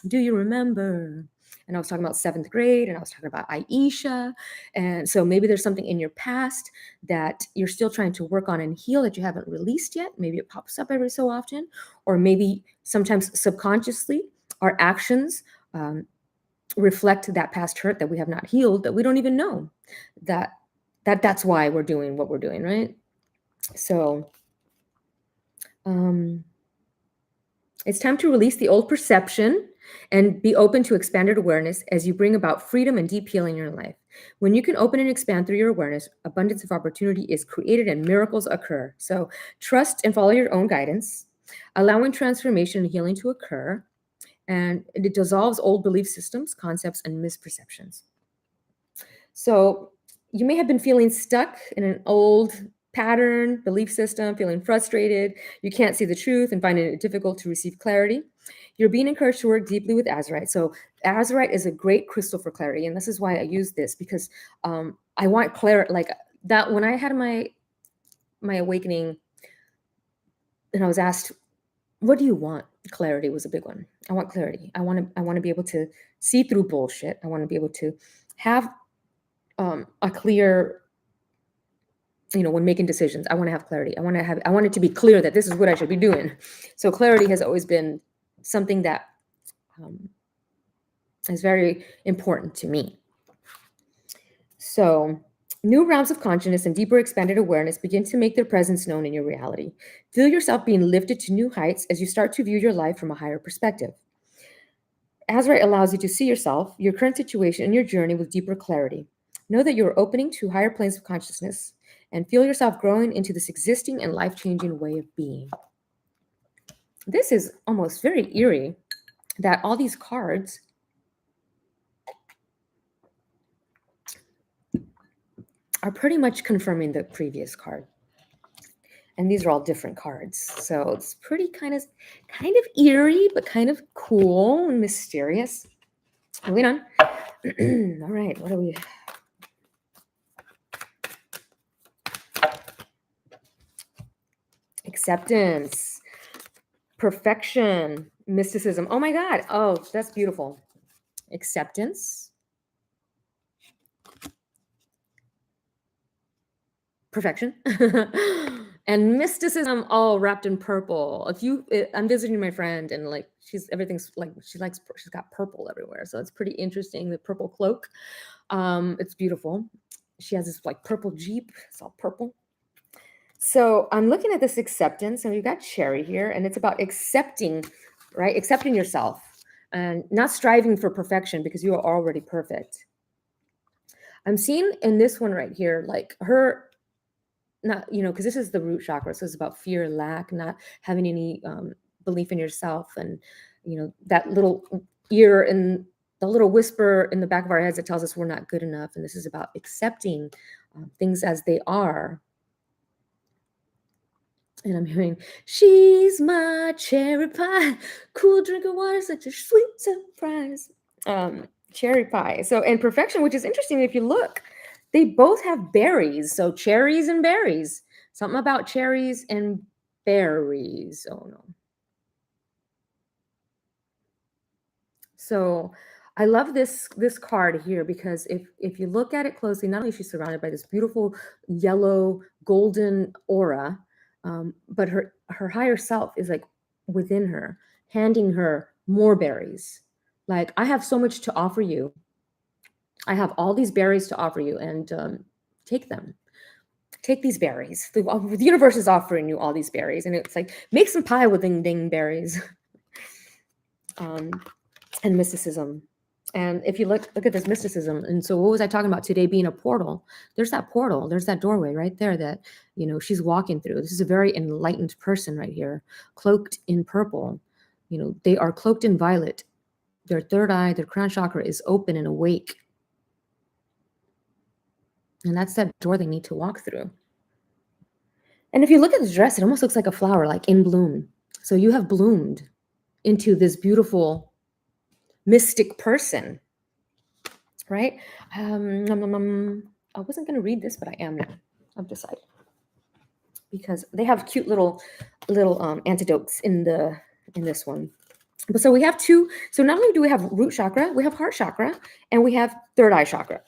Speaker 1: do you remember? And I was talking about seventh grade, and I was talking about Aisha. And so maybe there's something in your past that you're still trying to work on and heal that you haven't released yet. Maybe it pops up every so often, or maybe sometimes subconsciously our actions reflect that past hurt that we have not healed, that we don't even know that's why we're doing what we're doing, right? So it's time to release the old perception and be open to expanded awareness as you bring about freedom and deep healing in your life. When you can open and expand through your awareness, abundance of opportunity is created and miracles occur. So trust and follow your own guidance, allowing transformation and healing to occur. And it dissolves old belief systems, concepts, and misperceptions. So you may have been feeling stuck in an old pattern, belief system, feeling frustrated. You can't see the truth and finding it difficult to receive clarity. You're being encouraged to work deeply with azurite. So azurite is a great crystal for clarity. And this is why I use this, because I want clarity. Like that, when I had my awakening and I was asked, what do you want? Clarity was a big one. I want clarity. I want to be able to see through bullshit. I want to be able to have a clear, when making decisions. I want to have clarity. I want it to be clear that this is what I should be doing. So clarity has always been something that is very important to me. So new realms of consciousness and deeper expanded awareness begin to make their presence known in your reality. Feel yourself being lifted to new heights as you start to view your life from a higher perspective. Azurite allows you to see yourself, your current situation, and your journey with deeper clarity. Know that you are opening to higher planes of consciousness and feel yourself growing into this existing and life-changing way of being. This is almost very eerie that all these cards are pretty much confirming the previous card. And these are all different cards. So it's pretty kind of eerie, but kind of cool and mysterious. Moving on. All right, what are we? Acceptance, perfection, mysticism. Oh my God. Oh, that's beautiful. Acceptance, perfection, and mysticism, all wrapped in purple. I'm visiting my friend, and like everything's like she's got purple everywhere, so it's pretty interesting. The purple cloak, it's beautiful. She has this like purple Jeep. It's all purple. So I'm looking at this acceptance, and we've got Cherry here, and it's about accepting, right? Accepting yourself and not striving for perfection because you are already perfect. I'm seeing in this one right here, like her, not, because this is the root chakra. So it's about fear, lack, not having any belief in yourself. And, that little ear and the little whisper in the back of our heads that tells us we're not good enough. And this is about accepting things as they are. And I'm hearing, she's my cherry pie, cool drink of water, such a sweet surprise. Cherry pie. So, and perfection, which is interesting if you look, they both have berries. So cherries and berries. Something about cherries and berries. Oh no. So I love this card here because if you look at it closely, not only is she surrounded by this beautiful yellow golden aura, but her higher self is like within her, handing her more berries. Like, I have so much to offer you. I have all these berries to offer you, and take them. Take these berries. The universe is offering you all these berries, and it's like, make some pie with ding berries. And mysticism. And if you look at this mysticism, and so what was I talking about today being a portal? There's that portal, there's that doorway right there that, she's walking through. This is a very enlightened person right here, cloaked in purple. They are cloaked in violet. Their third eye, their crown chakra is open and awake. And that's that door they need to walk through. And if you look at the dress, it almost looks like a flower, like in bloom. So you have bloomed into this beautiful mystic person, right? I wasn't going to read this, but I am now. I've decided, because they have cute little antidotes in this one. But so we have two. So not only do we have root chakra, we have heart chakra, and we have third eye chakra.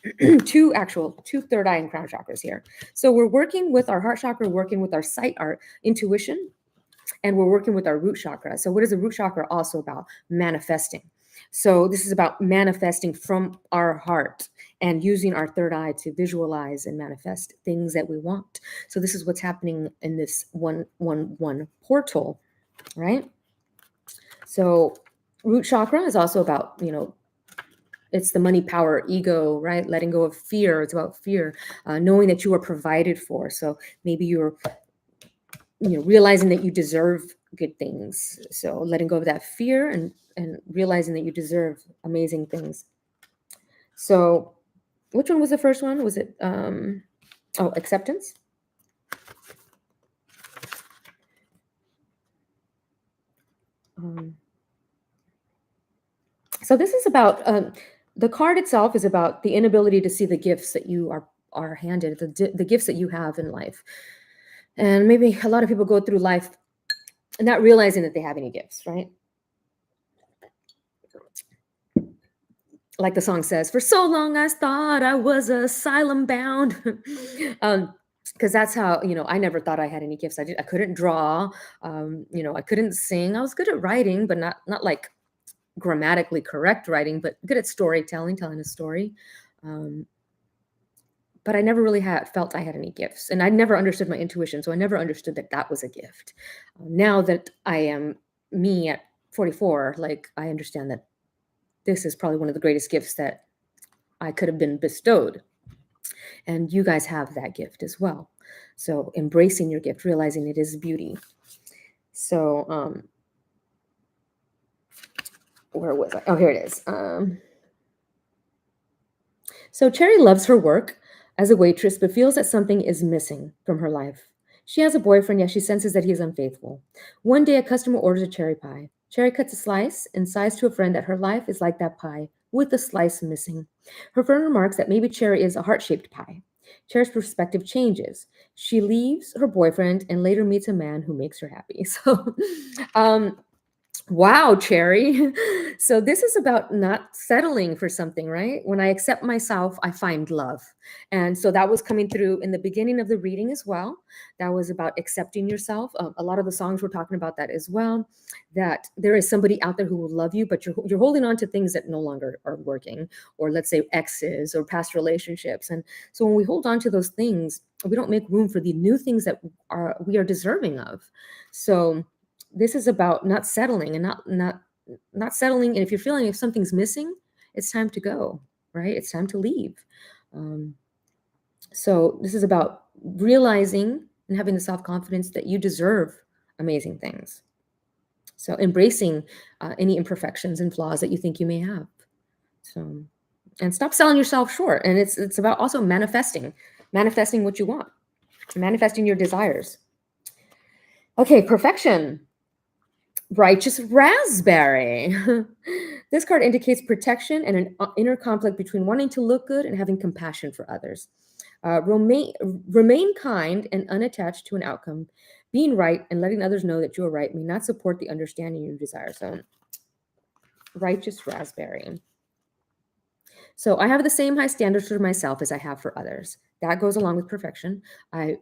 Speaker 1: two third eye and crown chakras here. So we're working with our heart chakra, working with our sight, our intuition, and we're working with our root chakra. So what is the root chakra also about? Manifesting. So this is about manifesting from our heart and using our third eye to visualize and manifest things that we want. So this is what's happening in this 111 portal, right? So root chakra is also about, it's the money, power, ego, right? Letting go of fear. It's about fear, knowing that you are provided for. So maybe you're, realizing that you deserve good things. So letting go of that fear and realizing that you deserve amazing things. So which one was the first one? Was it, acceptance? So this is about, the card itself is about the inability to see the gifts that you are handed, the gifts that you have in life. And maybe a lot of people go through life not realizing that they have any gifts, right? Like the song says, for so long I thought I was asylum bound. Because that's how, I never thought I had any gifts. I couldn't draw, I couldn't sing. I was good at writing, but not like grammatically correct writing, but good at storytelling, telling a story. But I never really felt I had any gifts, and I never understood my intuition. So I never understood that was a gift. Now that I am me at 44, like, I understand that this is probably one of the greatest gifts that I could have been bestowed. And you guys have that gift as well. So embracing your gift, realizing it is beauty. So, where was I? Oh, here it is. So Cherry loves her work, as a waitress, but feels that something is missing from her life. She has a boyfriend, yet she senses that he is unfaithful. One day, a customer orders a cherry pie. Cherry cuts a slice and sighs to a friend that her life is like that pie, with the slice missing. Her friend remarks that maybe Cherry is a heart shaped pie. Cherry's perspective changes. She leaves her boyfriend and later meets a man who makes her happy. So, um, wow, Cherry. So this is about not settling for something, right? When I accept myself, I find love. And so that was coming through in the beginning of the reading as well. That was about accepting yourself. A lot of the songs were talking about that as well, that there is somebody out there who will love you, but you're holding on to things that no longer are working, or let's say exes or past relationships. And so when we hold on to those things, we don't make room for the new things that we are deserving of. So this is about not settling and not settling. And if you're feeling if something's missing, it's time to go, right? It's time to leave. um, so this is about realizing and having the self-confidence that you deserve amazing things. So embracing any imperfections and flaws that you think you may have. So, and stop selling yourself short. And it's about also manifesting what you want, manifesting your desires. Okay, perfection. Righteous raspberry. This card indicates protection and an inner conflict between wanting to look good and having compassion for others. Remain kind and unattached to an outcome. Being right and letting others know that you are right may not support the understanding you desire. So, righteous raspberry. So I have the same high standards for myself as I have for others. That goes along with perfection. I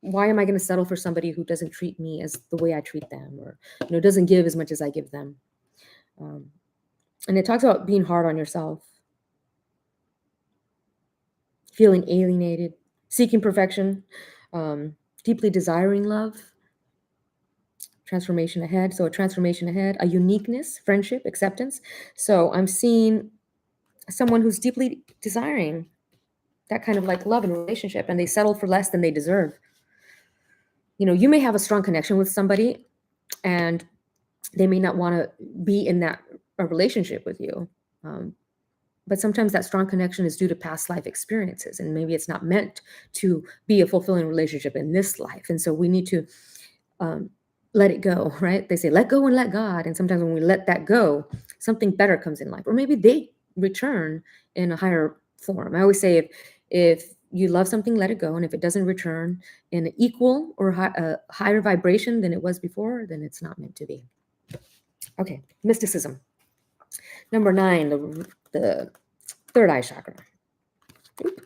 Speaker 1: why am I going to settle for somebody who doesn't treat me as the way I treat them, or doesn't give as much as I give them? Um, and it talks about being hard on yourself, feeling alienated, seeking perfection, deeply desiring love, transformation ahead. So a transformation ahead, a uniqueness, friendship, acceptance. So I'm seeing someone who's deeply desiring that kind of like love and relationship, and they settle for less than they deserve. You may have a strong connection with somebody, and they may not want to be in that a relationship with you. Um, but sometimes that strong connection is due to past life experiences, and maybe it's not meant to be a fulfilling relationship in this life. And so we need to um, let it go, right? They say let go and let God. And sometimes when we let that go, something better comes in life, or maybe they return in a higher form. I always say if you love something, let it go, and if it doesn't return in an equal or higher vibration than it was before, then it's not meant to be. Okay, mysticism. Number 9, the third eye chakra. Oop.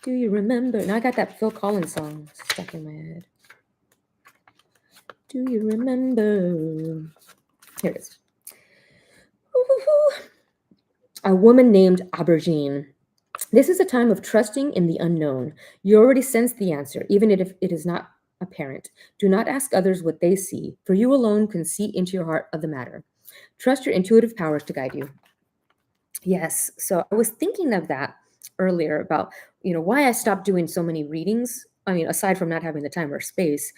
Speaker 1: Do you remember? Now I got that Phil Collins song stuck in my head. Do you remember? Here it is. Ooh. A woman named Aubergine. This is a time of trusting in the unknown. You already sense the answer, even if it is not apparent. Do not ask others what they see, for you alone can see into your heart of the matter. Trust your intuitive powers to guide you. Yes. So I was thinking of that earlier about, why I stopped doing so many readings. I mean, aside from not having the time or space,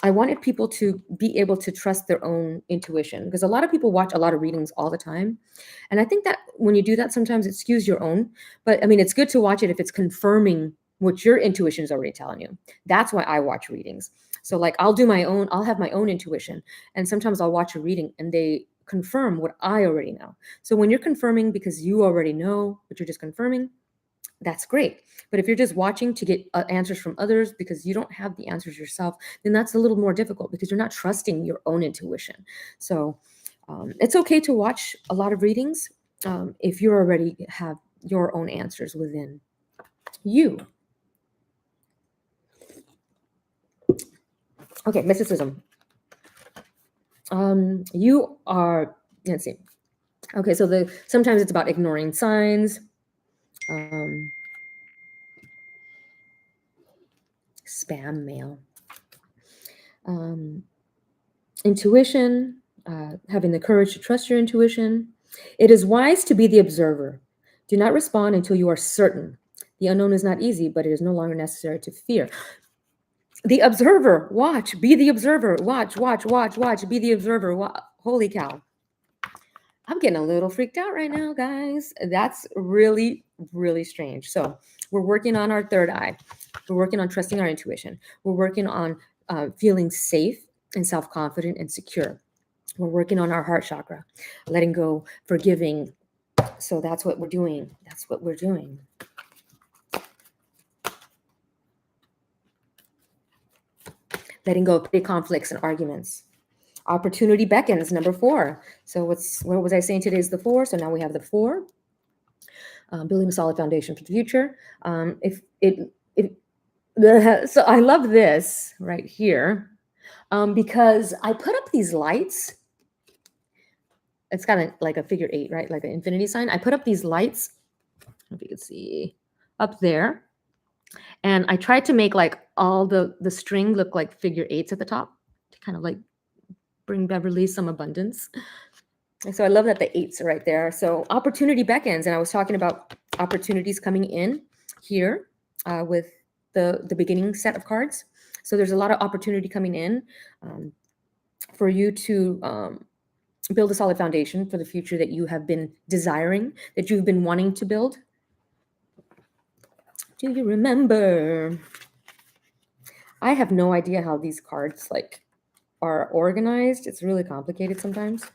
Speaker 1: I wanted people to be able to trust their own intuition, because a lot of people watch a lot of readings all the time. And I think that when you do that, sometimes it skews your own. But I mean, it's good to watch it if it's confirming what your intuition is already telling you. That's why I watch readings. So like I'll have my own intuition. And sometimes I'll watch a reading and they confirm what I already know. So when you're confirming because you already know, but you're just confirming, that's great. But if you're just watching to get answers from others because you don't have the answers yourself, then that's a little more difficult because you're not trusting your own intuition. So it's okay to watch a lot of readings if you already have your own answers within you. Okay, mysticism. You are, let's see. Okay, so sometimes it's about ignoring signs. Um, Spam mail. Intuition, having the courage to trust your intuition. It is wise to be the observer. Do not respond until you are certain. The unknown is not easy, but it is no longer necessary to fear. The observer, watch, be the observer, watch, be the observer. Holy cow. I'm getting a little freaked out right now, guys. That's really, really strange. So we're working on our third eye. We're working on trusting our intuition. We're working on feeling safe and self-confident and secure. We're working on our heart chakra, letting go, forgiving. So that's what we're doing. That's what we're doing. Letting go of petty conflicts and arguments. Opportunity beckons, number 4. So what was I saying? Today is the 4. So now we have the 4. Building a solid foundation for the future. If it, so I love this right here because I put up these lights. It's got like a figure 8, right? Like an infinity sign. I put up these lights. I don't know if you can see up there. And I tried to make like all the string look like figure 8s at the top to kind of like bring Beverly some abundance. And so I love that the 8s are right there. So opportunity beckons. And I was talking about opportunities coming in here with the beginning set of cards. So there's a lot of opportunity coming in for you to build a solid foundation for the future that you have been desiring, that you've been wanting to build. Do you remember? I have no idea how these cards like are organized. It's really complicated sometimes.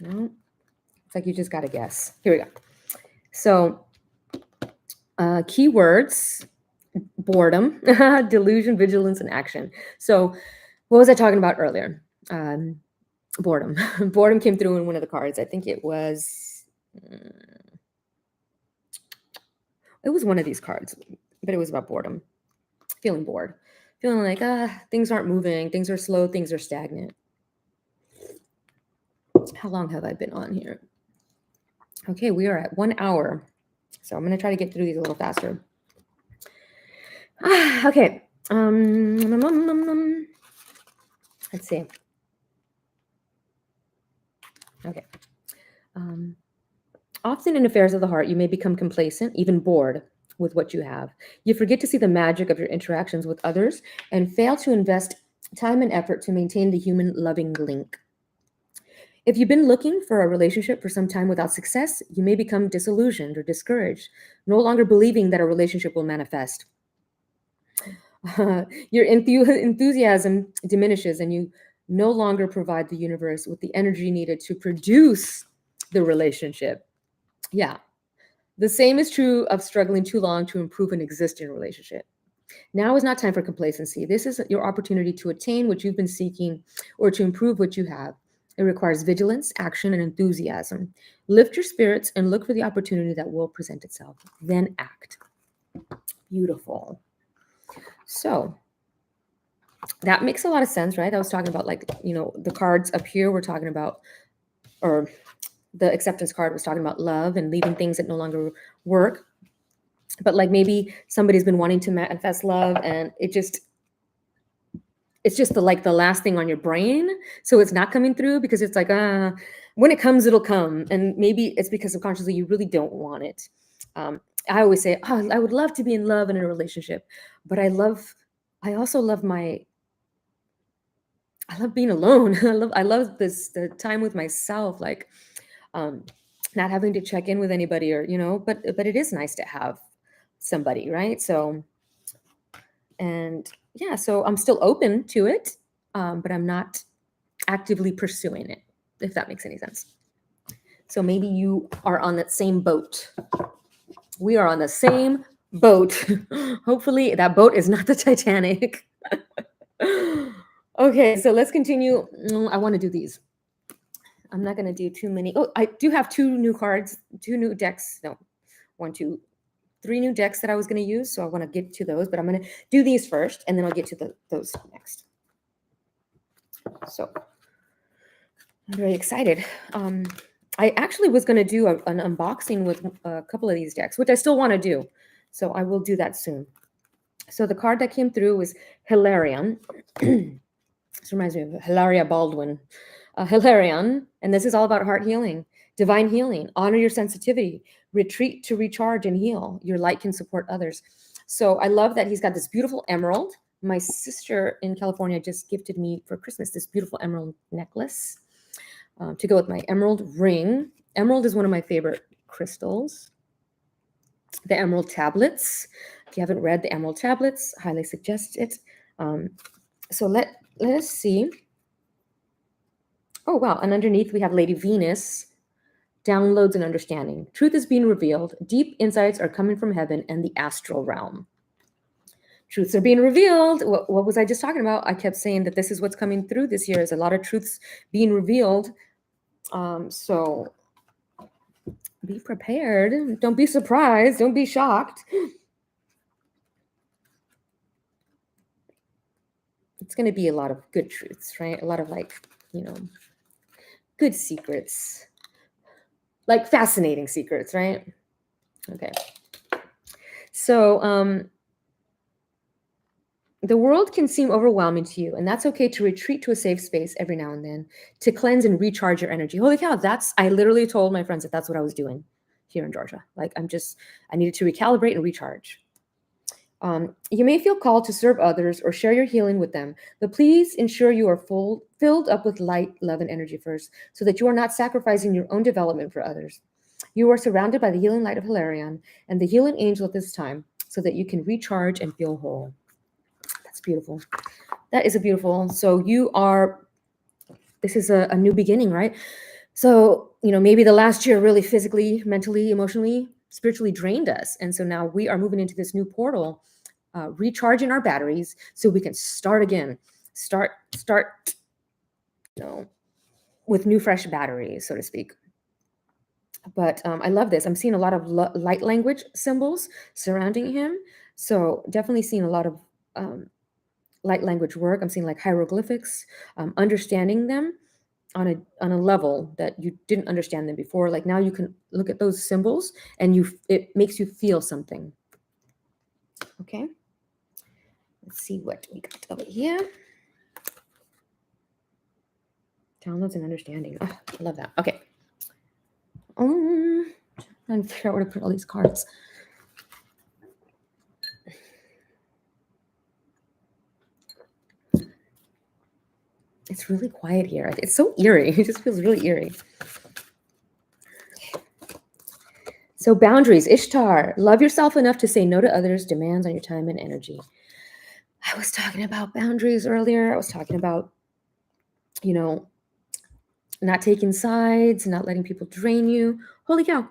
Speaker 1: No, it's like you just got to guess. Here we go. So keywords: boredom, delusion, vigilance, and action. So what was I talking about earlier? Boredom. Boredom came through in one of the cards. I think it was one of these cards, but it was about boredom. Feeling bored, feeling like things aren't moving, things are slow, things are stagnant. How long have I been on here? Okay, we are at 1 hour. So I'm going to try to get through these a little faster. Okay. Let's see. Okay. Often in affairs of the heart, you may become complacent, even bored with what you have. You forget to see the magic of your interactions with others and fail to invest time and effort to maintain the human loving link. If you've been looking for a relationship for some time without success, you may become disillusioned or discouraged, no longer believing that a relationship will manifest. Your enthusiasm diminishes and you no longer provide the universe with the energy needed to produce the relationship. Yeah. The same is true of struggling too long to improve an existing relationship. Now is not time for complacency. This is your opportunity to attain what you've been seeking or to improve what you have. It requires vigilance, action, and enthusiasm. Lift your spirits and look for the opportunity that will present itself. Then act. Beautiful. So that makes a lot of sense, right? I was talking about the cards up here we're talking about, or the acceptance card was talking about love and leaving things that no longer work. But like maybe somebody's been wanting to manifest love and it's just the last thing on your brain. So it's not coming through because it's like, when it comes, it'll come. And maybe it's because subconsciously you really don't want it. I always say, I would love to be in love and in a relationship, but I also love being alone. I love the time with myself, like not having to check in with anybody or, but it is nice to have somebody, right? So, and yeah, so I'm still open to it, but I'm not actively pursuing it, if that makes any sense. So maybe you are on that same boat. We are on the same boat. Hopefully that boat is not the Titanic. Okay, so let's continue. I want to do these. I'm not going to do too many. Oh, I do have 2 new cards, 2 new decks. No, 1, 2, 3 new decks that I was going to use. So I want to get to those, but I'm going to do these first and then I'll get to those next. So I'm very excited. I actually was going to do an unboxing with a couple of these decks, which I still want to do. So I will do that soon. So the card that came through was Hilarion. This reminds me of Hilaria Baldwin. Hilarion, and this is all about heart healing, divine healing. Honor your sensitivity. Retreat to recharge and heal. Your light can support others. So I love that he's got this beautiful emerald. My sister in California just gifted me for Christmas this beautiful emerald necklace. to go with my emerald ring. Emerald is one of my favorite crystals. The emerald tablets. If you haven't read the emerald tablets, highly suggest it. So let us see. Oh, wow. And underneath we have Lady Venus, downloads and understanding. Truth is being revealed. Deep insights are coming from heaven and the astral realm. Truths are being revealed. What was I just talking about? I kept saying that this is what's coming through this year, is a lot of truths being revealed. So be prepared. Don't be surprised. Don't be shocked. It's going to be a lot of good truths, right? A lot of good secrets, like fascinating secrets, right? Okay. So the world can seem overwhelming to you, and that's okay to retreat to a safe space every now and then to cleanse and recharge your energy. Holy cow, I literally told my friends that that's what I was doing here in Georgia. Like I needed to recalibrate and recharge. You may feel called to serve others or share your healing with them, but please ensure you are filled up with light, love, and energy first, so that you are not sacrificing your own development for others. You are surrounded by the healing light of Hilarion and the healing angel at this time, so that you can recharge and feel whole. That's beautiful. That is a beautiful. So this is a new beginning, right? So, maybe the last year really physically, mentally, emotionally, spiritually drained us. And so now we are moving into this new portal, recharging our batteries so we can start again, start, with new, fresh batteries, so to speak. But I love this. I'm seeing a lot of light language symbols surrounding him. So definitely seeing a lot of light language work. I'm seeing like hieroglyphics, understanding them on a level that you didn't understand them before. Like now you can look at those symbols and it makes you feel something. Okay. Let's see what we got over here. Downloads and understanding. Oh, I love that. Okay. I'm trying to figure out where to put all these cards. It's really quiet here. It's so eerie. It just feels really eerie. So boundaries, Ishtar. Love yourself enough to say no to others' demands on your time and energy. I was talking about boundaries earlier. I was talking about, not taking sides, not letting people drain you. Holy cow.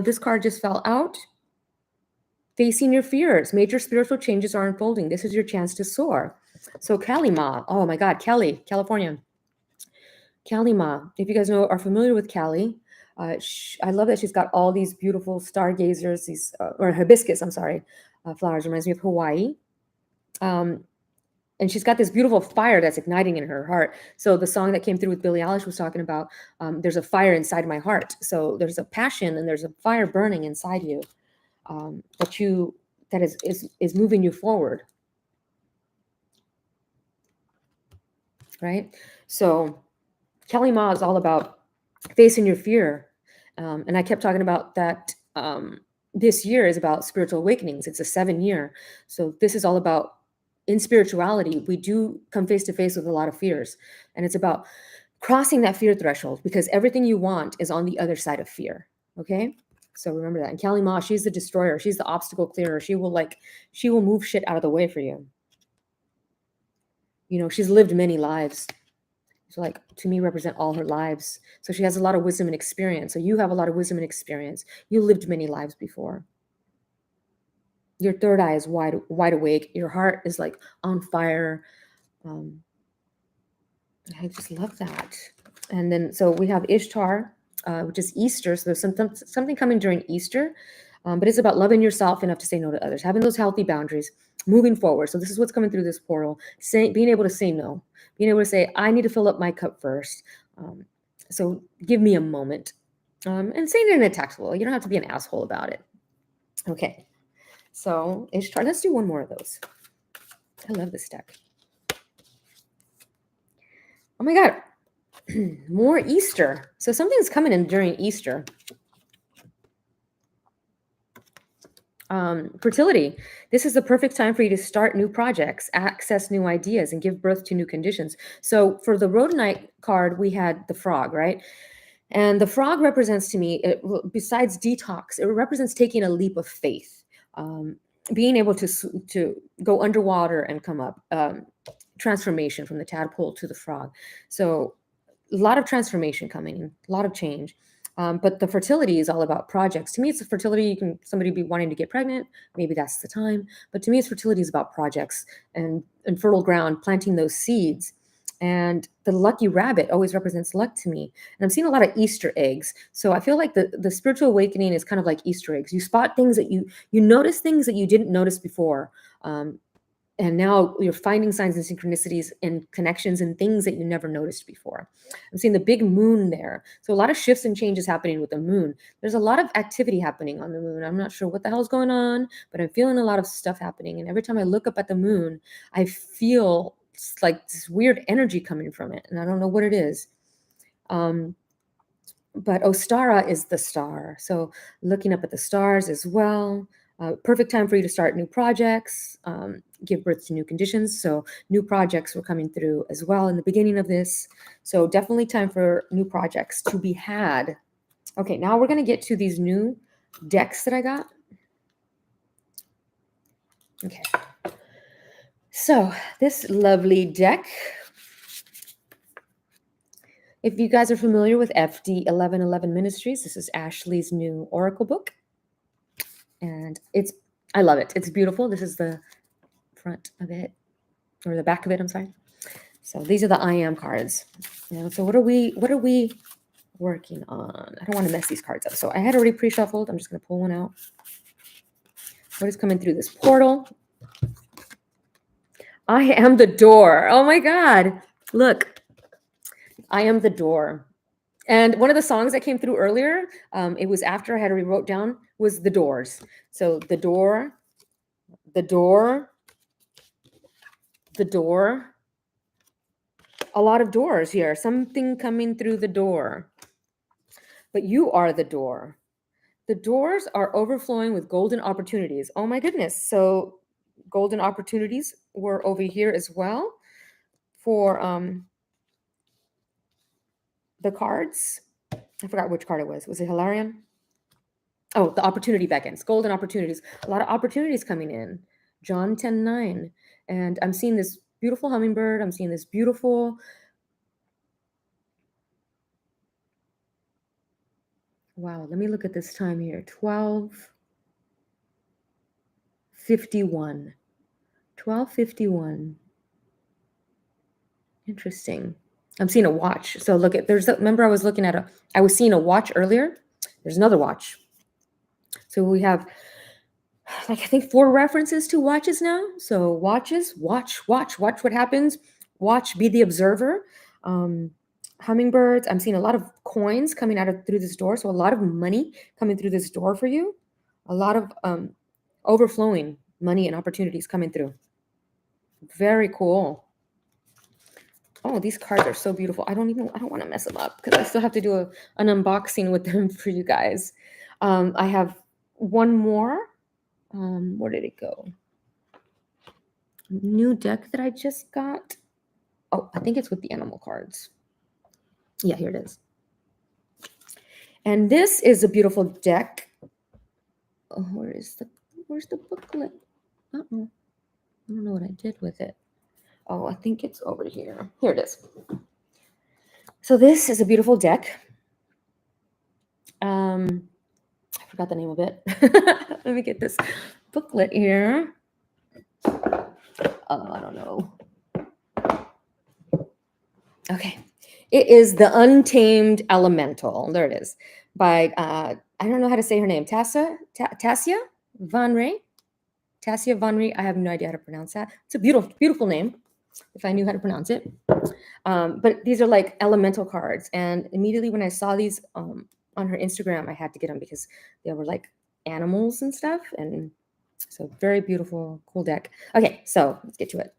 Speaker 1: This card just fell out. Facing your fears. Major spiritual changes are unfolding. This is your chance to soar. So Kali Ma. Oh my God, Cali, California. Kali Ma. If you guys are familiar with Kali, I love that she's got all these beautiful stargazers, or hibiscus, I'm sorry, flowers. Reminds me of Hawaii. And she's got this beautiful fire that's igniting in her heart. So the song that came through with Billie Eilish was talking about, there's a fire inside my heart. So there's a passion and there's a fire burning inside you, that is moving you forward. Right? So Kelly Ma is all about facing your fear. And I kept talking about that. This year is about spiritual awakenings. It's a 7-year. So this is all about, in spirituality, we do come face to face with a lot of fears. And it's about crossing that fear threshold, because everything you want is on the other side of fear. Okay? So remember that. And Kali Ma, she's the destroyer. She's the obstacle clearer. She will move shit out of the way for you. She's lived many lives. So to me, represent all her lives. So she has a lot of wisdom and experience. So you have a lot of wisdom and experience. You lived many lives before. Your third eye is wide awake. Your heart is on fire. I just love that. And then, so we have Ishtar, which is Easter. So there's something coming during Easter, but it's about loving yourself enough to say no to others, having those healthy boundaries, moving forward. So this is what's coming through this portal, being able to say no, being able to say, I need to fill up my cup first. So give me a moment, and saying it in a tactful. You don't have to be an asshole about it. Okay. So Ishtar, let's do one more of those. I love this deck. Oh my God. More Easter. So something's coming in during Easter. Fertility. This is the perfect time for you to start new projects, access new ideas, and give birth to new conditions. So for the Rhodonite card, we had the frog, right? And the frog represents to me, besides detox, it represents taking a leap of faith, being able to go underwater and come up. Transformation from the tadpole to the frog. So a lot of transformation coming in, a lot of change. But the fertility is all about projects. To me, it's a fertility. You can somebody be wanting to get pregnant, maybe that's the time. But to me, it's fertility is about projects and fertile ground, planting those seeds. And the lucky rabbit always represents luck to me. And I'm seeing a lot of Easter eggs. So I feel like the spiritual awakening is kind of like Easter eggs. You spot things that you notice things that you didn't notice before. And now you're finding signs and synchronicities and connections and things that you never noticed before. I'm seeing the big moon there. So a lot of shifts and changes happening with the moon. There's a lot of activity happening on the moon. I'm not sure what the hell's going on, but I'm feeling a lot of stuff happening. And every time I look up at the moon, I feel like this weird energy coming from it. And I don't know what it is. But Ostara is the star. So looking up at the stars as well. Perfect time for you to start new projects, give birth to new conditions. So new projects were coming through as well in the beginning of this. So definitely time for new projects to be had. Okay, now we're going to get to these new decks that I got. Okay. So this lovely deck, if you guys are familiar with FD 1111 Ministries, this is Ashley's new Oracle book. And I love it. It's beautiful. This is the front of it, or the back of it, I'm sorry. So these are the I am cards. So what are we working on? I don't want to mess these cards up. So I had already pre-shuffled. I'm just going to pull one out. What is coming through this portal? I am the door. Oh my God. Look, I am the door. And one of the songs that came through earlier, it was after I had already wrote down, was The Doors. So the door, the door, the door. A lot of doors here. Something coming through the door. But you are the door. The doors are overflowing with golden opportunities. Oh my goodness. So golden opportunities were over here as well for the cards. I forgot which card it was. Was it Hilarion? Oh, the opportunity beckons. Golden opportunities. A lot of opportunities coming in. John 10:9. And I'm seeing this beautiful hummingbird. I'm seeing this beautiful... Wow, let me look at this time here. 12:51. 12:51. Interesting. I'm seeing a watch. So look at, remember I was seeing a watch earlier. There's another watch. So we have I think 4 references to watches now. So watches, watch what happens. Watch, be the observer. Hummingbirds. I'm seeing a lot of coins coming through this door. So a lot of money coming through this door for you. A lot of overflowing money and opportunities coming through. Very cool. Oh, these cards are so beautiful. I don't want to mess them up because I still have to do an unboxing with them for you guys. I have one more. Where did it go? New deck that I just got. Oh, I think it's with the animal cards. Yeah, here it is. And this is a beautiful deck. Oh, where's the booklet? Uh-oh. I don't know what I did with it. Oh, I think it's over here. Here it is. So this is a beautiful deck. I forgot the name of it. Let me get this booklet here. Oh, I don't know. Okay. It is The Untamed Elemental. There it is. By, I don't know how to say her name. Tassia Van Ray. Tassia Van Ray. I have no idea how to pronounce that. It's a beautiful, beautiful name, if I knew how to pronounce it. But these are like elemental cards. And immediately when I saw these on her Instagram, I had to get them because they were like animals and stuff. And so very beautiful, cool deck. Okay, so let's get to it.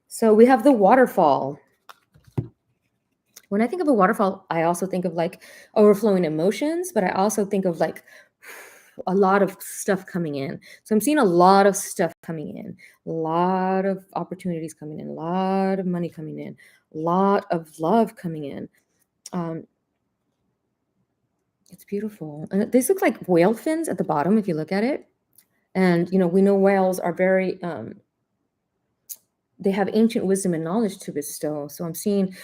Speaker 1: So we have the waterfall. When I think of a waterfall, I also think of like overflowing emotions, but I also think of like a lot of stuff coming in. So I'm seeing a lot of stuff coming in, a lot of opportunities coming in, a lot of money coming in, a lot of love coming in. Um, it's beautiful. And these look like whale fins at the bottom if you look at it. And, we know whales are very, they have ancient wisdom and knowledge to bestow. So I'm seeing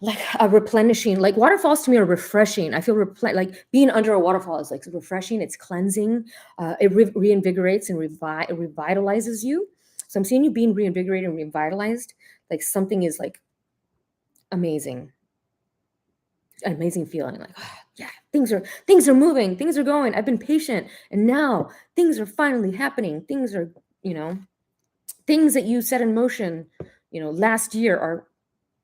Speaker 1: like a replenishing, like waterfalls to me are refreshing. I feel like being under a waterfall is like refreshing. It's cleansing. It reinvigorates and it revitalizes you. So I'm seeing you being reinvigorated and revitalized. Like something is like amazing, an amazing feeling. Like, yeah, things are moving, things are going. I've been patient, and now things are finally happening. Things are, things that you set in motion, last year are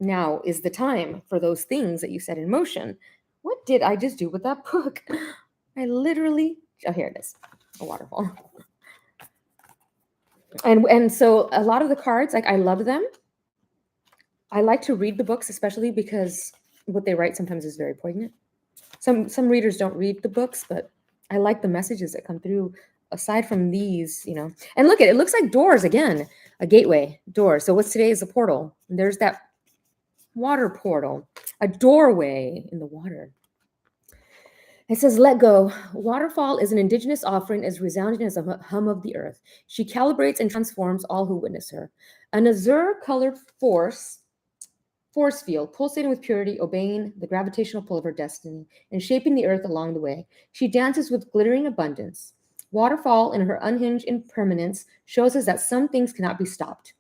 Speaker 1: now is the time for those things that you set in motion. What did I just do with that book? I literally, oh, here it is, a waterfall. And so a lot of the cards, like I love them. I like to read the books, especially because what they write sometimes is very poignant. Some readers don't read the books, but I like the messages that come through aside from these, And look, it looks like doors again, a gateway, door. So what's today is a portal. And there's that water portal, a doorway in the water. It says, let go. Waterfall is an indigenous offering as resounding as a hum of the earth. She calibrates and transforms all who witness her. An azure-colored force field, pulsating with purity, obeying the gravitational pull of her destiny, and shaping the earth along the way. She dances with glittering abundance. Waterfall, in her unhinged impermanence, shows us that some things cannot be stopped.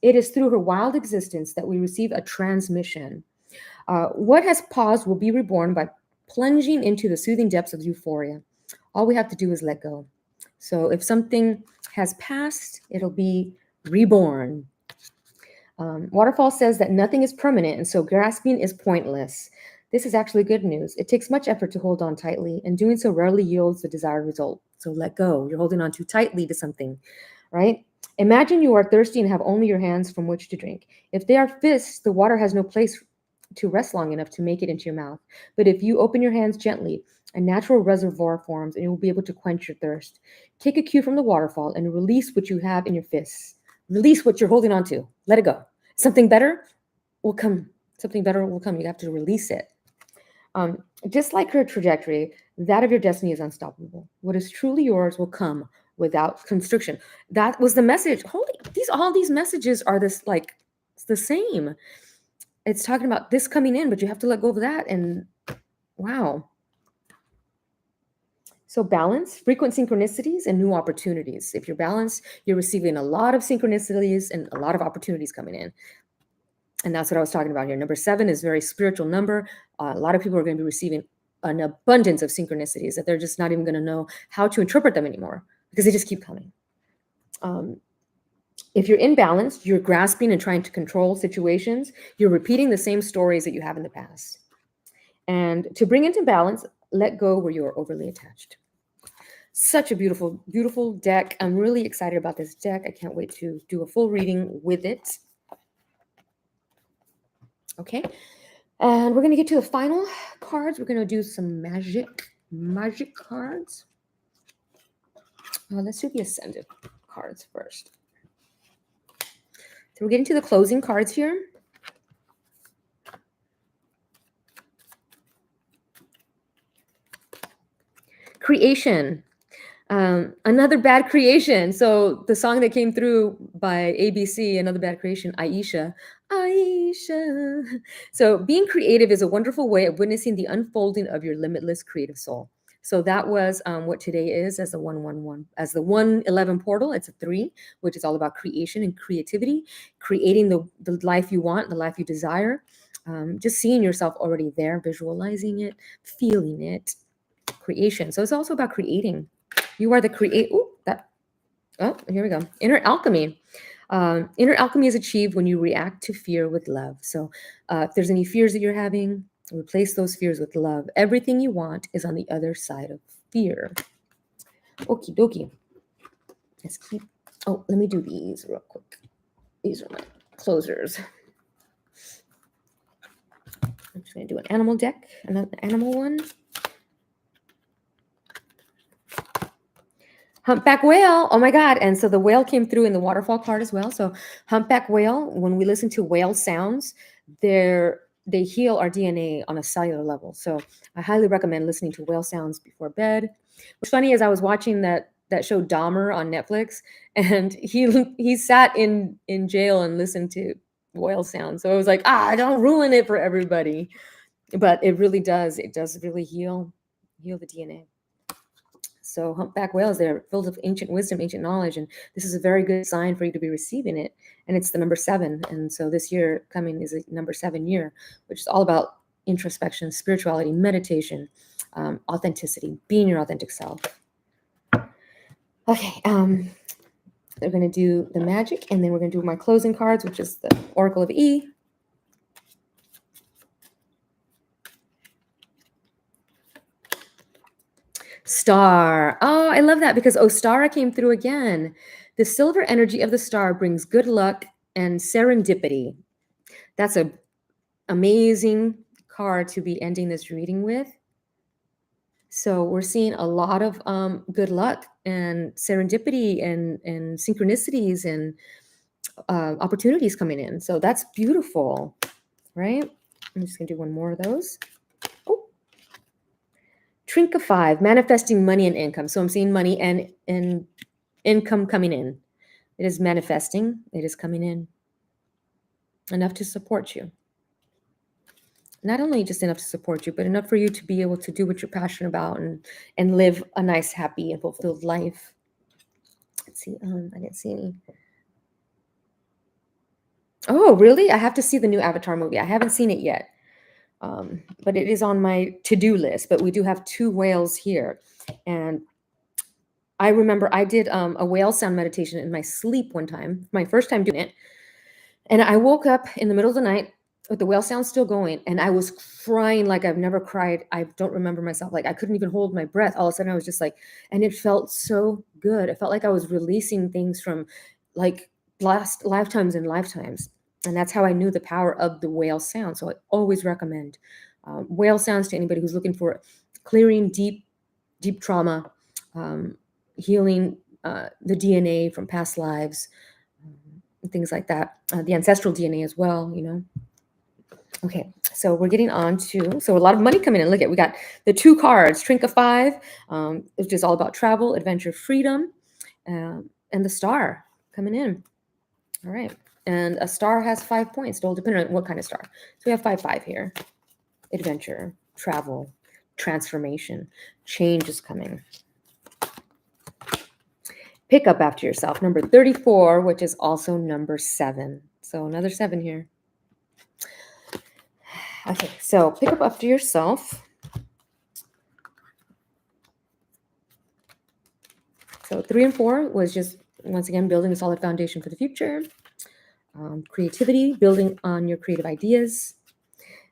Speaker 1: It is through her wild existence that we receive a transmission. What has paused will be reborn by plunging into the soothing depths of euphoria. All we have to do is let go. So if something has passed, it'll be reborn. Waterfall says that nothing is permanent, and so grasping is pointless. This is actually good news. It takes much effort to hold on tightly, and doing so rarely yields the desired result. So let go. You're holding on too tightly to something, right? Imagine you are thirsty and have only your hands from which to drink. If they are fists, the water has no place to rest long enough to make it into your mouth. But if you open your hands gently, a natural reservoir forms and you will be able to quench your thirst. Take a cue from the waterfall and release what you have in your fists. Release what you're holding on to. Let it go. Something better will come. Something better will come. You have to release it. Just like her trajectory, that of your destiny is unstoppable. What is truly yours will come without constriction. That was the message. All these messages are this like it's the same. It's talking about this coming in, but you have to let go of that. And wow. So balance, frequent synchronicities, and new opportunities. If you're balanced, you're receiving a lot of synchronicities and a lot of opportunities coming in. And that's what I was talking about here. Number 7 is a very spiritual number. A lot of people are going to be receiving an abundance of synchronicities that they're just not even going to know how to interpret them anymore because they just keep coming. If you're in balance, you're grasping and trying to control situations. You're repeating the same stories that you have in the past. And to bring into balance, let go where you are overly attached. Such a beautiful, beautiful deck. I'm really excited about this deck. I can't wait to do a full reading with it. Okay. And we're going to get to the final cards. We're going to do some magic cards. Let's do the Ascended cards first. So we're getting to the closing cards here. Creation. Another bad creation. So the song that came through by ABC, Another Bad Creation, Aisha. So being creative is a wonderful way of witnessing the unfolding of your limitless creative soul. So that was what today is as the 111, as the 111 portal. It's a 3, which is all about creation and creativity, creating the life you want, the life you desire, just seeing yourself already there, visualizing it, feeling it, creation. So it's also about creating. You are the create. Oh, here we go. Inner alchemy. Inner alchemy is achieved when you react to fear with love. So if there's any fears that you're having, replace those fears with love. Everything you want is on the other side of fear. Okie dokie. Let's keep. Oh, let me do these real quick. These are my closers. I'm just going to do an animal deck, another animal one. Humpback whale. Oh my God. And so the whale came through in the waterfall card as well. So humpback whale, when we listen to whale sounds, they heal our DNA on a cellular level. So I highly recommend listening to whale sounds before bed. What's funny is I was watching that show Dahmer on Netflix, and he sat in jail and listened to whale sounds. So I was like, don't ruin it for everybody. But it really does. It does really heal the DNA. So humpback whales, they're filled with ancient wisdom, ancient knowledge, and this is a very good sign for you to be receiving it. And it's the number 7. And so this year coming is a number 7 year, which is all about introspection, spirituality, meditation, authenticity, being your authentic self. Okay, we're going to do the magic, and then we're going to do my closing cards, which is the Oracle of E. Star. Oh, I love that because Ostara came through again. The silver energy of the star brings good luck and serendipity. That's an amazing card to be ending this reading with. So we're seeing a lot of good luck and serendipity and synchronicities and opportunities coming in. So that's beautiful, right? I'm just going to do one more of those. Oh. Trinket 5, manifesting money and income. So I'm seeing money and income coming in. It is manifesting. It is coming in. Enough to support you. Not only just enough to support you, but enough for you to be able to do what you're passionate about and live a nice, happy, and fulfilled life. Let's see. I didn't see any. Oh, really? I have to see the new Avatar movie. I haven't seen it yet. But it is on my to-do list. But we do have 2 whales here. And I remember I did a whale sound meditation in my sleep one time, my first time doing it. And I woke up in the middle of the night with the whale sound still going, and I was crying like I've never cried. I don't remember myself. Like I couldn't even hold my breath. All of a sudden I was just like, and it felt so good. It felt like I was releasing things from like last lifetimes and lifetimes. And that's how I knew the power of the whale sound. So I always recommend whale sounds to anybody who's looking for clearing deep trauma, healing the DNA from past lives, things like that. The ancestral DNA as well, Okay, so we're getting on to, so a lot of money coming in. Look at, we got the 2 cards, Trinket 5, which is all about travel, adventure, freedom, and the star coming in. All right, and a star has 5 points, all depending on what kind of star. So we have 5 here. Adventure, travel, transformation, change is coming. Pick up after yourself, number 34, which is also number 7. So another 7 here. Okay, so pick up after yourself. So 3 and 4 was just, once again, building a solid foundation for the future. Creativity, building on your creative ideas.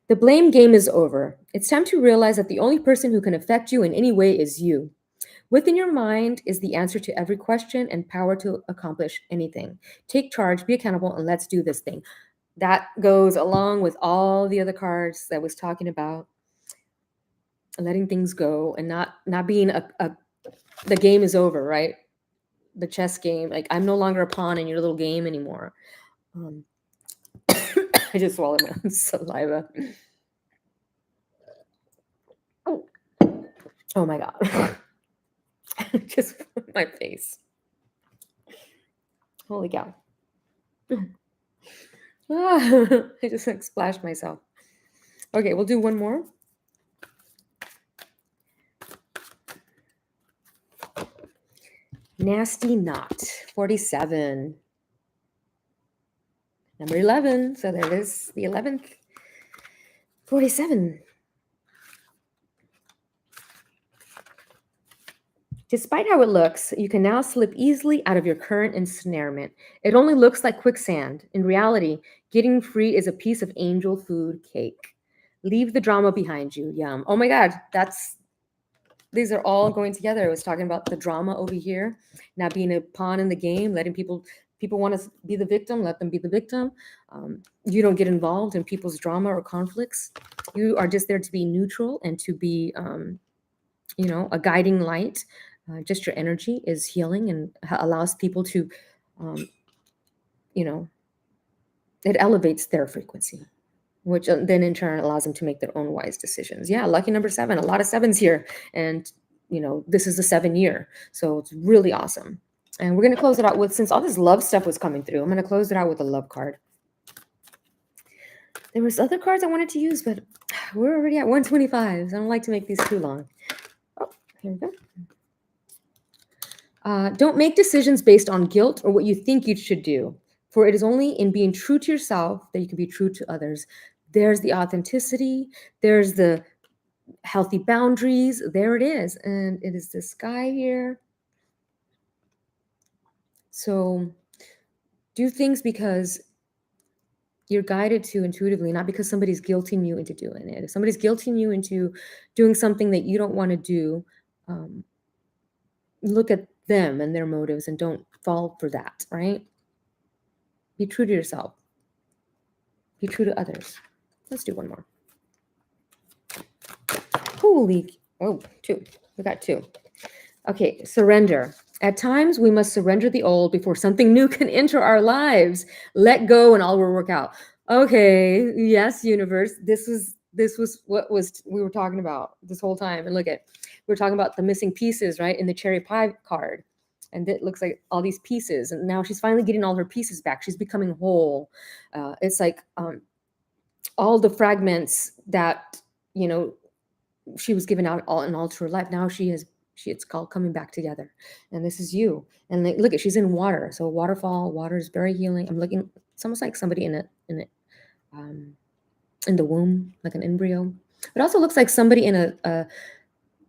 Speaker 1: The blame game is over. It's time to realize that the only person who can affect you in any way is you. Within your mind is the answer to every question and power to accomplish anything. Take charge, be accountable, and let's do this thing. That goes along with all the other cards that I was talking about. Letting things go and not being the game is over, right? The chess game. Like, I'm no longer a pawn in your little game anymore. I just swallowed my saliva. Oh my God. Just my face. Holy cow. I just like splashed myself. Okay, we'll do one more. Nasty Knot, 47. Number 11. So there it is, the 11th. 47. Despite how it looks, you can now slip easily out of your current ensnarement. It only looks like quicksand. In reality, getting free is a piece of angel food cake. Leave the drama behind you. Yum. Oh my God, these are all going together. I was talking about the drama over here, not being a pawn in the game, letting people People want to be the victim, let them be the victim. You don't get involved in people's drama or conflicts. You are just there to be neutral and to be, a guiding light. Just your energy is healing and allows people to, um, you know, it elevates their frequency, which then in turn allows them to make their own wise decisions. Yeah, lucky number 7, a lot of sevens here. And, this is the 7 year. So it's really awesome. And we're going to close it out with, since all this love stuff was coming through, I'm going to close it out with a love card. There was other cards I wanted to use, but we're already at 125. So I don't like to make these too long. Oh, here we go. Don't make decisions based on guilt or what you think you should do, for it is only in being true to yourself that you can be true to others. There's the authenticity. There's the healthy boundaries. There it is. And it is this guy here. So do things because you're guided to intuitively, not because somebody's guilting you into doing it. If somebody's guilting you into doing something that you don't want to do, look at them and their motives and don't fall for that, right? Be true to yourself. Be true to others. Let's do one more. Holy, 2. We got 2. Okay, surrender. At times, we must surrender the old before something new can enter our lives. Let go and all will work out. Okay, yes, universe. This was what we were talking about this whole time. And look at, we're talking about the missing pieces, right? In the cherry pie card. And it looks like all these pieces. And now she's finally getting all her pieces back. She's becoming whole. It's like all the fragments that, she was given out all in all to her life. Now it's called coming back together. And this is you. And look at, she's in water. So waterfall, water is very healing. I'm looking, it's almost like somebody in the womb, like an embryo. It also looks like somebody in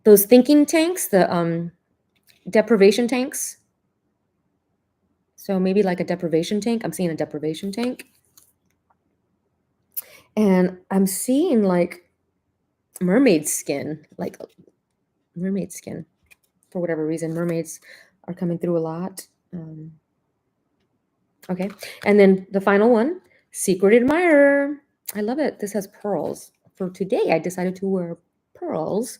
Speaker 1: those thinking tanks, the deprivation tanks. So maybe like a deprivation tank. I'm seeing a deprivation tank. And I'm seeing like mermaid skin, for whatever reason. Mermaids are coming through a lot. Okay. And then the final one, secret admirer. I love it. This has pearls. For today, I decided to wear pearls.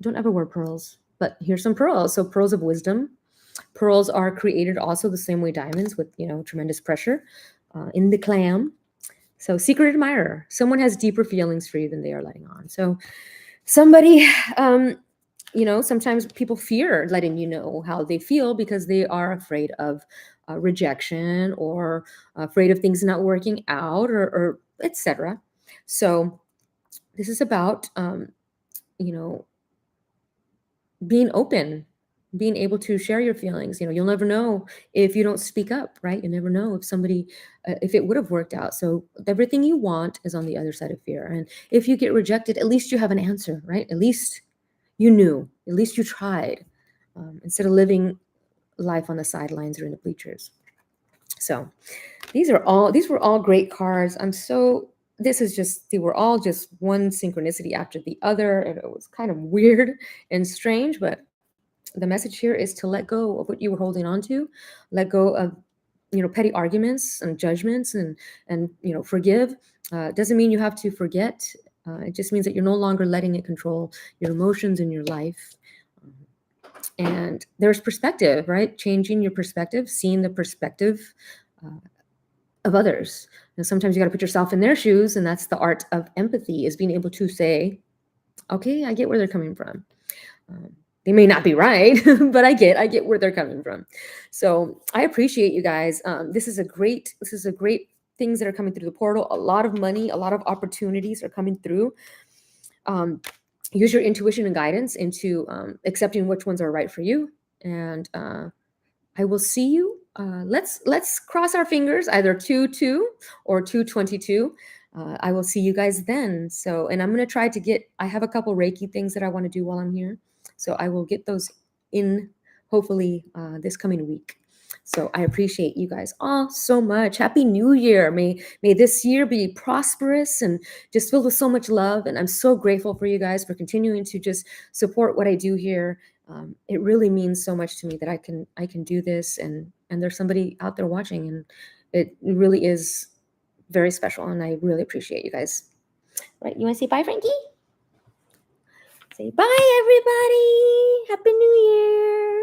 Speaker 1: Don't ever wear pearls, but here's some pearls. So pearls of wisdom. Pearls are created also the same way diamonds, with, tremendous pressure in the clam. So secret admirer, someone has deeper feelings for you than they are letting on. So somebody, sometimes people fear letting you know how they feel because they are afraid of rejection or afraid of things not working out or etc. So this is about, being open, being able to share your feelings. You'll never know if you don't speak up, right? You never know if somebody, if it would have worked out. So everything you want is on the other side of fear. And if you get rejected, at least you have an answer, right? At least you knew, at least you tried, instead of living life on the sidelines or in the bleachers. So these were all great cards. They were all just one synchronicity after the other. And it was kind of weird and strange, but the message here is to let go of what you were holding on to, let go of, petty arguments and judgments and forgive. Doesn't mean you have to forget. It just means that you're no longer letting it control your emotions in your life. And there's perspective, right? Changing your perspective, seeing the perspective of others. And sometimes you got to put yourself in their shoes, and that's the art of empathy, is being able to say, okay, I get where they're coming from. They may not be right, but I get where they're coming from. So I appreciate you guys. This is a great things that are coming through the portal. A lot of money, a lot of opportunities are coming through. Use your intuition and guidance into accepting which ones are right for you. And I will see you. Let's cross our fingers, either 2-2 or 222. I will see you guys then. So, and I'm going to try to I have a couple Reiki things that I want to do while I'm here. So I will get those in hopefully this coming week. So I appreciate you guys all so much. Happy New Year. May this year be prosperous and just filled with so much love. And I'm so grateful for you guys for continuing to just support what I do here. It really means so much to me that I can do this and and there's somebody out there watching, and it really is very special, and I really appreciate you guys. Right, you want to say bye, Frankie? Say bye, everybody. Happy New Year.